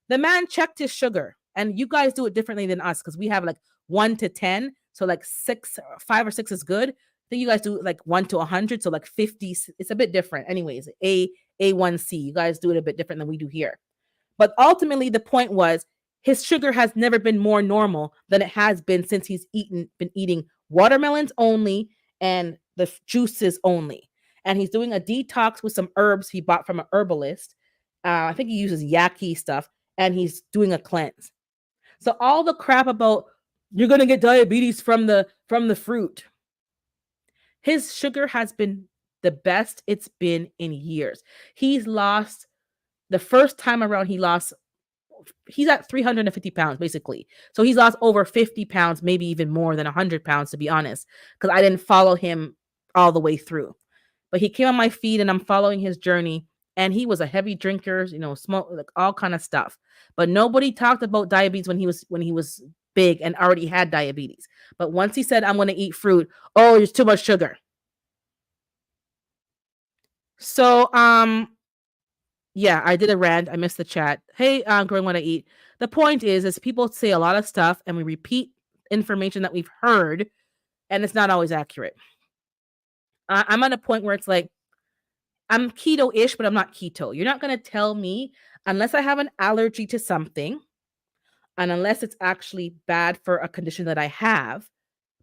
The man checked his sugar, and you guys do it differently than us because we have like 1 to 10. So like 5 or 6 is good. I think you guys do like 1 to 100. So like 50, it's a bit different. Anyways, A1C, you guys do it a bit different than we do here. But ultimately, the point was his sugar has never been more normal than it has been since he's been eating watermelons only and the juices only. And he's doing a detox with some herbs he bought from an herbalist. I think he uses yaki stuff, and he's doing a cleanse. So all the crap about you're gonna get diabetes from the fruit. His sugar has been the best it's been in years. He's lost the first time around. He's at 350 pounds basically. So he's lost over 50 pounds, maybe even more than 100 pounds, to be honest, because I didn't follow him all the way through. But he came on my feed and I'm following his journey. And he was a heavy drinker, smoke, like all kind of stuff. But nobody talked about diabetes when he was big and already had diabetes. But once he said, I'm going to eat fruit, oh, there's too much sugar. So, yeah, I did a rant. I missed the chat. Hey, growing what I eat. The point is people say a lot of stuff and we repeat information that we've heard, and it's not always accurate. I'm at a point where it's like I'm keto-ish, but I'm not keto. You're not gonna tell me unless I have an allergy to something and unless it's actually bad for a condition that I have.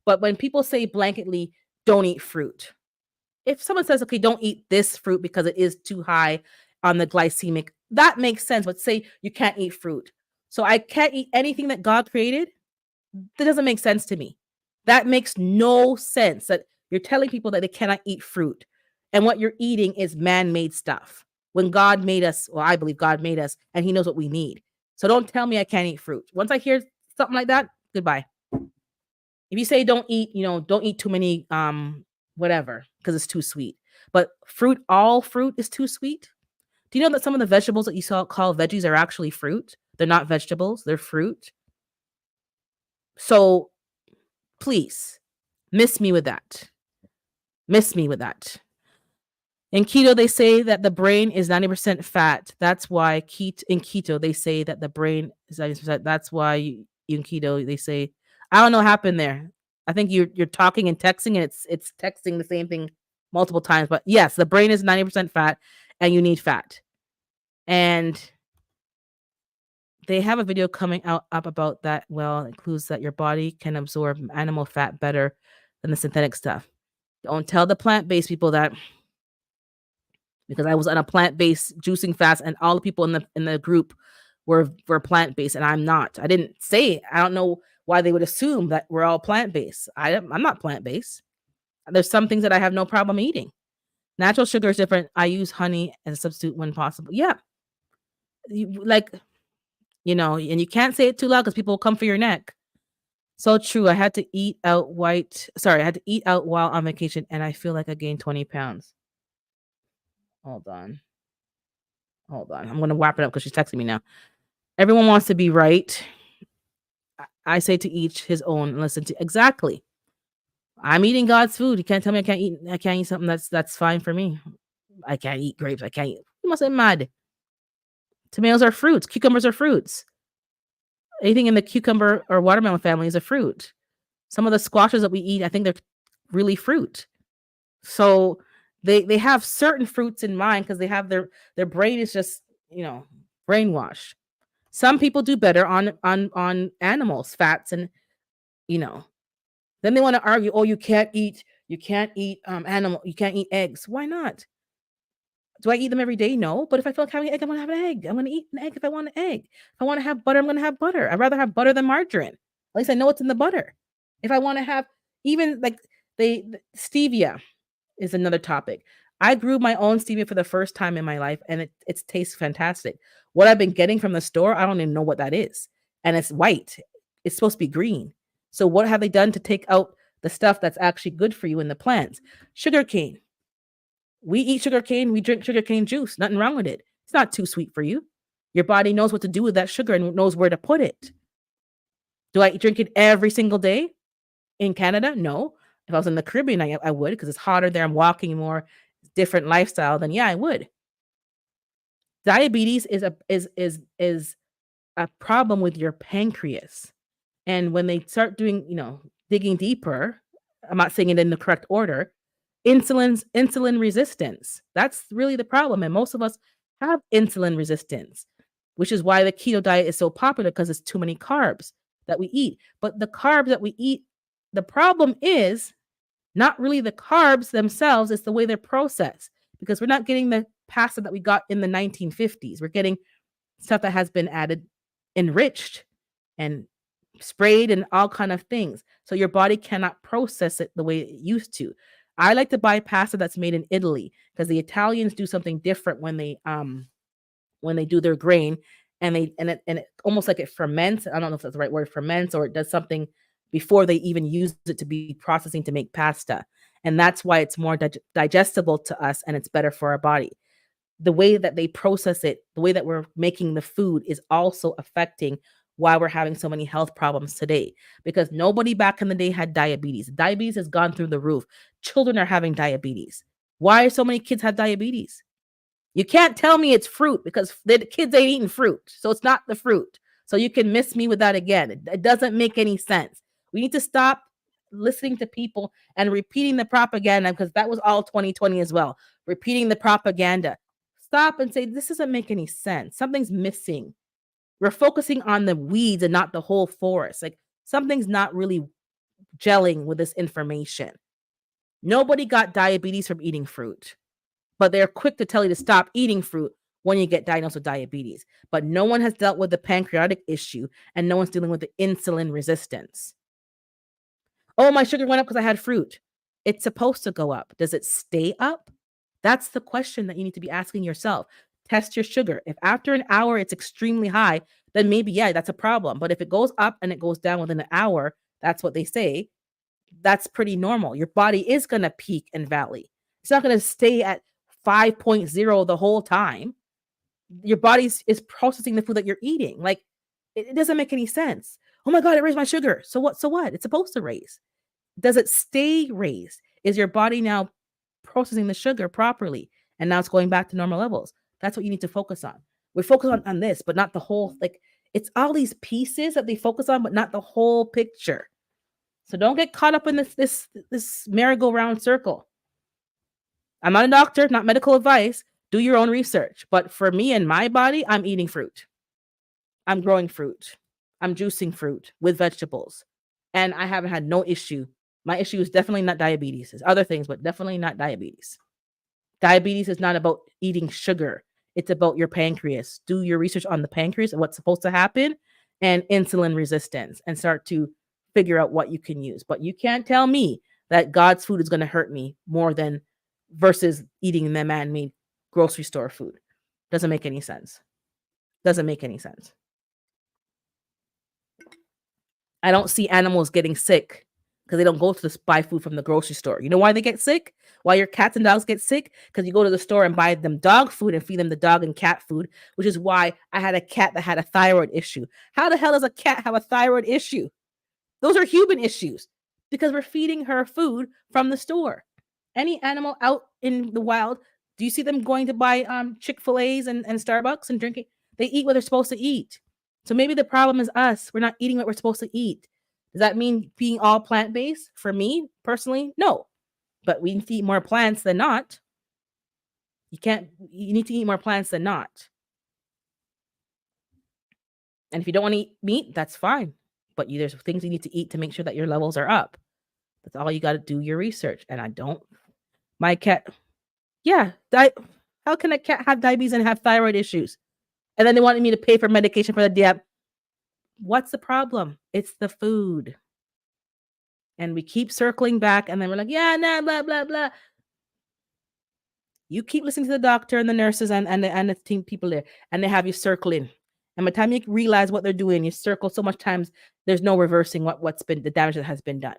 But when people say blanketly, don't eat fruit. If someone says, okay, don't eat this fruit because it is too high on the glycemic, that makes sense. But say you can't eat fruit. So I can't eat anything that God created. That doesn't make sense to me. That makes no sense that you're telling people that they cannot eat fruit. And what you're eating is man made stuff. When God made us, well, I believe God made us and he knows what we need. So don't tell me I can't eat fruit. Once I hear something like that, goodbye. If you say don't eat, don't eat too many whatever because it's too sweet. But fruit, all fruit is too sweet. Do you know that some of the vegetables that you saw call veggies are actually fruit? They're not vegetables, they're fruit. So please miss me with that. Miss me with that. In keto, they say that the brain is 90% fat. That's why in keto, they say that the brain is 90%. That's why in keto, they say, I don't know what happened there. I think you're talking and texting, and it's texting the same thing multiple times. But yes, the brain is 90% fat, and you need fat. And they have a video coming up about that. Well, it includes that your body can absorb animal fat better than the synthetic stuff. Don't tell the plant-based people that, because I was on a plant-based juicing fast and all the people in the group were plant-based and I'm not. I didn't say, I don't know why they would assume that we're all plant-based. I'm not plant-based. There's some things that I have no problem eating. Natural sugar is different. I use honey as a substitute when possible. Yeah. And you can't say it too loud because people will come for your neck. So true. I had to eat out while on vacation and I feel like I gained 20 pounds. Hold on. I'm going to wrap it up because she's texting me now. Everyone wants to be right. I say to each his own and listen to exactly. I'm eating God's food. You can't tell me I can't eat something that's fine for me. I can't eat grapes. I can't eat. You must be mad. Tomatoes are fruits. Cucumbers are fruits. Anything in the cucumber or watermelon family is a fruit. Some of the squashes that we eat, I think they're really fruit. So they have certain fruits in mind because they have their brain is just, brainwashed. Some people do better on animals, fats, and then they want to argue, oh, you can't eat animal, you can't eat eggs. Why not? Do I eat them every day? No. But if I feel like having an egg, I'm gonna have an egg. I'm gonna eat an egg if I want an egg. If I want to have butter, I'm gonna have butter. I'd rather have butter than margarine. At least I know what's in the butter. If I want to have even like stevia is another topic. I grew my own stevia for the first time in my life, and it tastes fantastic. What I've been getting from the store, I don't even know what that is, and it's white. It's supposed to be green. So what have they done to take out the stuff that's actually good for you in the plants? Sugarcane. We eat sugarcane. We drink sugarcane juice. Nothing wrong with it. It's not too sweet for you. Your body knows what to do with that sugar and knows where to put it. Do I drink it every single day in Canada? No. If I was in the Caribbean, I would, because it's hotter there. I'm walking more, different lifestyle. Then yeah, I would. Diabetes is a problem with your pancreas, and when they start doing, digging deeper, I'm not saying it in the correct order. Insulin resistance. That's really the problem, and most of us have insulin resistance, which is why the keto diet is so popular because it's too many carbs that we eat. But the carbs that we eat, the problem is not really the carbs themselves, it's the way they're processed, because we're not getting the pasta that we got in the 1950s. We're getting stuff that has been added, enriched, and sprayed and all kind of things. So your body cannot process it the way it used to. I like to buy pasta that's made in Italy because the Italians do something different when they do their grain, and it almost like it ferments. I don't know if that's the right word, ferments, or it does something before they even use it to be processing to make pasta. And that's why it's more digestible to us and it's better for our body. The way that they process it, the way that we're making the food is also affecting why we're having so many health problems today, because nobody back in the day had diabetes. Diabetes has gone through the roof. Children are having diabetes. Why so many kids have diabetes? You can't tell me it's fruit because the kids ain't eating fruit. So it's not the fruit. So you can miss me with that again. It doesn't make any sense. We need to stop listening to people and repeating the propaganda because that was all 2020 as well. Repeating the propaganda. Stop and say, this doesn't make any sense. Something's missing. We're focusing on the weeds and not the whole forest. Like something's not really gelling with this information. Nobody got diabetes from eating fruit, but they're quick to tell you to stop eating fruit when you get diagnosed with diabetes. But no one has dealt with the pancreatic issue and no one's dealing with the insulin resistance. Oh, my sugar went up because I had fruit. It's supposed to go up. Does it stay up? That's the question that you need to be asking yourself. Test your sugar. If after an hour it's extremely high, then maybe, yeah, that's a problem. But if it goes up and it goes down within an hour, that's what they say, that's pretty normal. Your body is going to peak and valley. It's not going to stay at 5.0 the whole time. Your body is processing the food that you're eating. Like it doesn't make any sense. Oh my God, it raised my sugar. So what? So what? It's supposed to raise. Does it stay raised? Is your body now processing the sugar properly? And now it's going back to normal levels. That's what you need to focus on. We focus on this, but not the whole, like it's all these pieces that they focus on, but not the whole picture. So don't get caught up in this merry-go-round circle. I'm not a doctor, not medical advice. Do your own research. But for me and my body, I'm eating fruit. I'm growing fruit. I'm juicing fruit with vegetables. And I haven't had no issue. My issue is definitely not diabetes. There's other things, but definitely not diabetes. Diabetes is not about eating sugar. It's about your pancreas. Do your research on the pancreas and what's supposed to happen and insulin resistance and start to figure out what you can use. But you can't tell me that God's food is going to hurt me more than versus eating the man-made grocery store food. Doesn't make any sense. Doesn't make any sense. I don't see animals getting sick because they don't go to buy food from the grocery store. You know why they get sick? Why your cats and dogs get sick? Because you go to the store and buy them dog food and feed them the dog and cat food, which is why I had a cat that had a thyroid issue. How the hell does a cat have a thyroid issue? Those are human issues because we're feeding her food from the store. Any animal out in the wild, do you see them going to buy Chick-fil-A's and Starbucks and drinking? They eat what they're supposed to eat. So maybe the problem is us. We're not eating what we're supposed to eat. Does that mean being all plant-based? For me, personally, no. But we need to eat more plants than not. You need to eat more plants than not. And if you don't want to eat meat, that's fine. But there's things you need to eat to make sure that your levels are up. That's all you got to do your research. And my cat, yeah, how can a cat have diabetes and have thyroid issues? And then they wanted me to pay for medication for the diabetes. What's the problem? It's the food. And we keep circling back and then we're like, yeah, nah, blah, blah, blah. You keep listening to the doctor and the nurses and the team people there, and they have you circling. And by the time you realize what they're doing, you circle so much times, there's no reversing what's been the damage that has been done.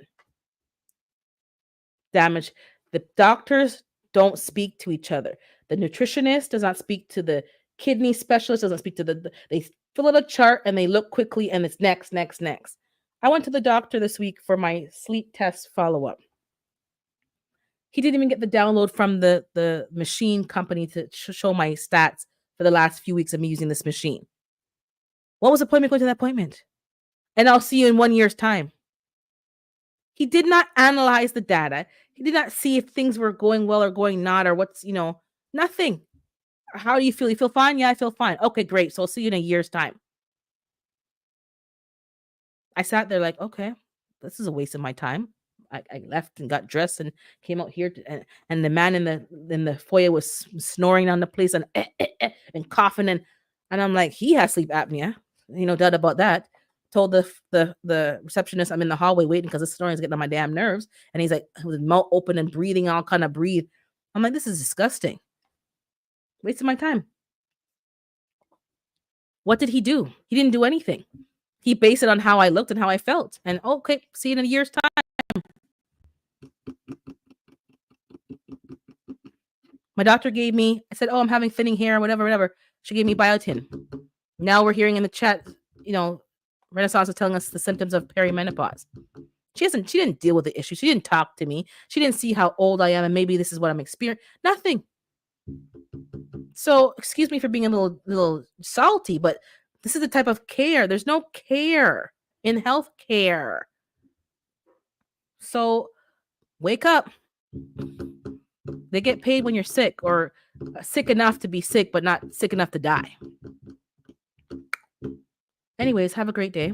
Damage. The doctors don't speak to each other. The nutritionist does not speak to the kidney specialist, doesn't speak to they fill out a chart and they look quickly and it's next. I went to the doctor this week for my sleep test follow-up. He didn't even get the download from the machine company to show my stats for the last few weeks of me using this machine. What was the point of going to that appointment? And I'll see you in 1 year's time. He did not analyze the data. He did not see if things were going well or going not or what's, nothing. How do you feel? You feel fine? Yeah, I feel fine. Okay, great. So I'll see you in a year's time. I sat there like, okay, this is a waste of my time. I left and got dressed and came out here and the man in the foyer was snoring on the place and coughing and I'm like, he has sleep apnea. No doubt about that. Told the receptionist I'm in the hallway waiting because the snoring is getting on my damn nerves. And he's like, with his mouth open and breathing, all kind of breathe. I'm like, this is disgusting. Wasting my time. What did he do? He didn't do anything. He based it on how I looked and how I felt. And okay, see you in a year's time. My doctor gave me, I said, oh, I'm having thinning hair, whatever. She gave me biotin. Now we're hearing in the chat, Renaissance is telling us the symptoms of perimenopause. She didn't deal with the issue. She didn't talk to me. She didn't see how old I am and maybe this is what I'm experiencing. Nothing. So, excuse me for being a little salty, but this is the type of care. There's no care in healthcare. So, wake up. They get paid when you're sick or sick enough to be sick, but not sick enough to die. Anyways, have a great day.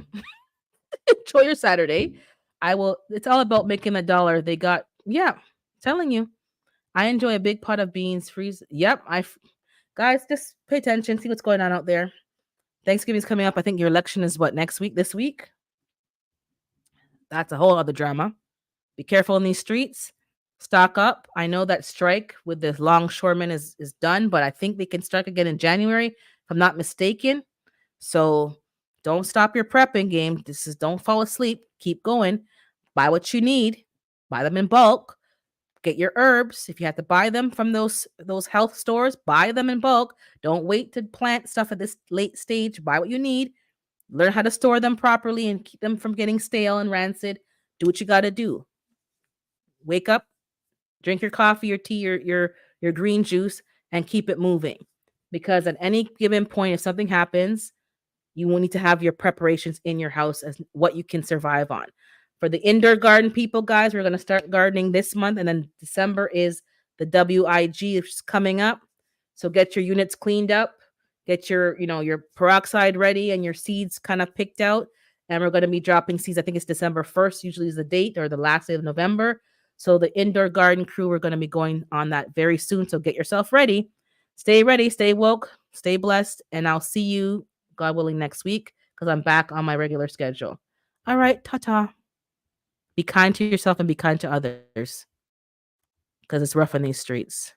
Enjoy your Saturday. It's all about making a dollar. They got, yeah, telling you. I enjoy a big pot of beans, freeze. Yep. Guys, just pay attention, see what's going on out there. Thanksgiving's coming up. I think your election is what, next week, this week? That's a whole other drama. Be careful in these streets. Stock up. I know that strike with the longshoremen is done, but I think they can strike again in January, if I'm not mistaken. So don't stop your prepping game. Don't fall asleep. Keep going. Buy what you need. Buy them in bulk. Get your herbs. If you have to buy them from those health stores, buy them in bulk. Don't wait to plant stuff at this late stage. Buy what you need. Learn how to store them properly and keep them from getting stale and rancid. Do what you got to do. Wake up, drink your coffee, your tea, your green juice, and keep it moving. Because at any given point, if something happens, you will need to have your preparations in your house as what you can survive on. For the indoor garden people, guys, we're going to start gardening this month, and then December is the WIG, which is coming up. So get your units cleaned up, get your peroxide ready and your seeds kind of picked out. And we're going to be dropping seeds. I think it's December 1st, usually is the date, or the last day of November. So the indoor garden crew, we're going to be going on that very soon. So get yourself ready. Stay ready, stay woke, stay blessed, and I'll see you, God willing, next week because I'm back on my regular schedule. All right, ta-ta. Be kind to yourself and be kind to others because it's rough in these streets.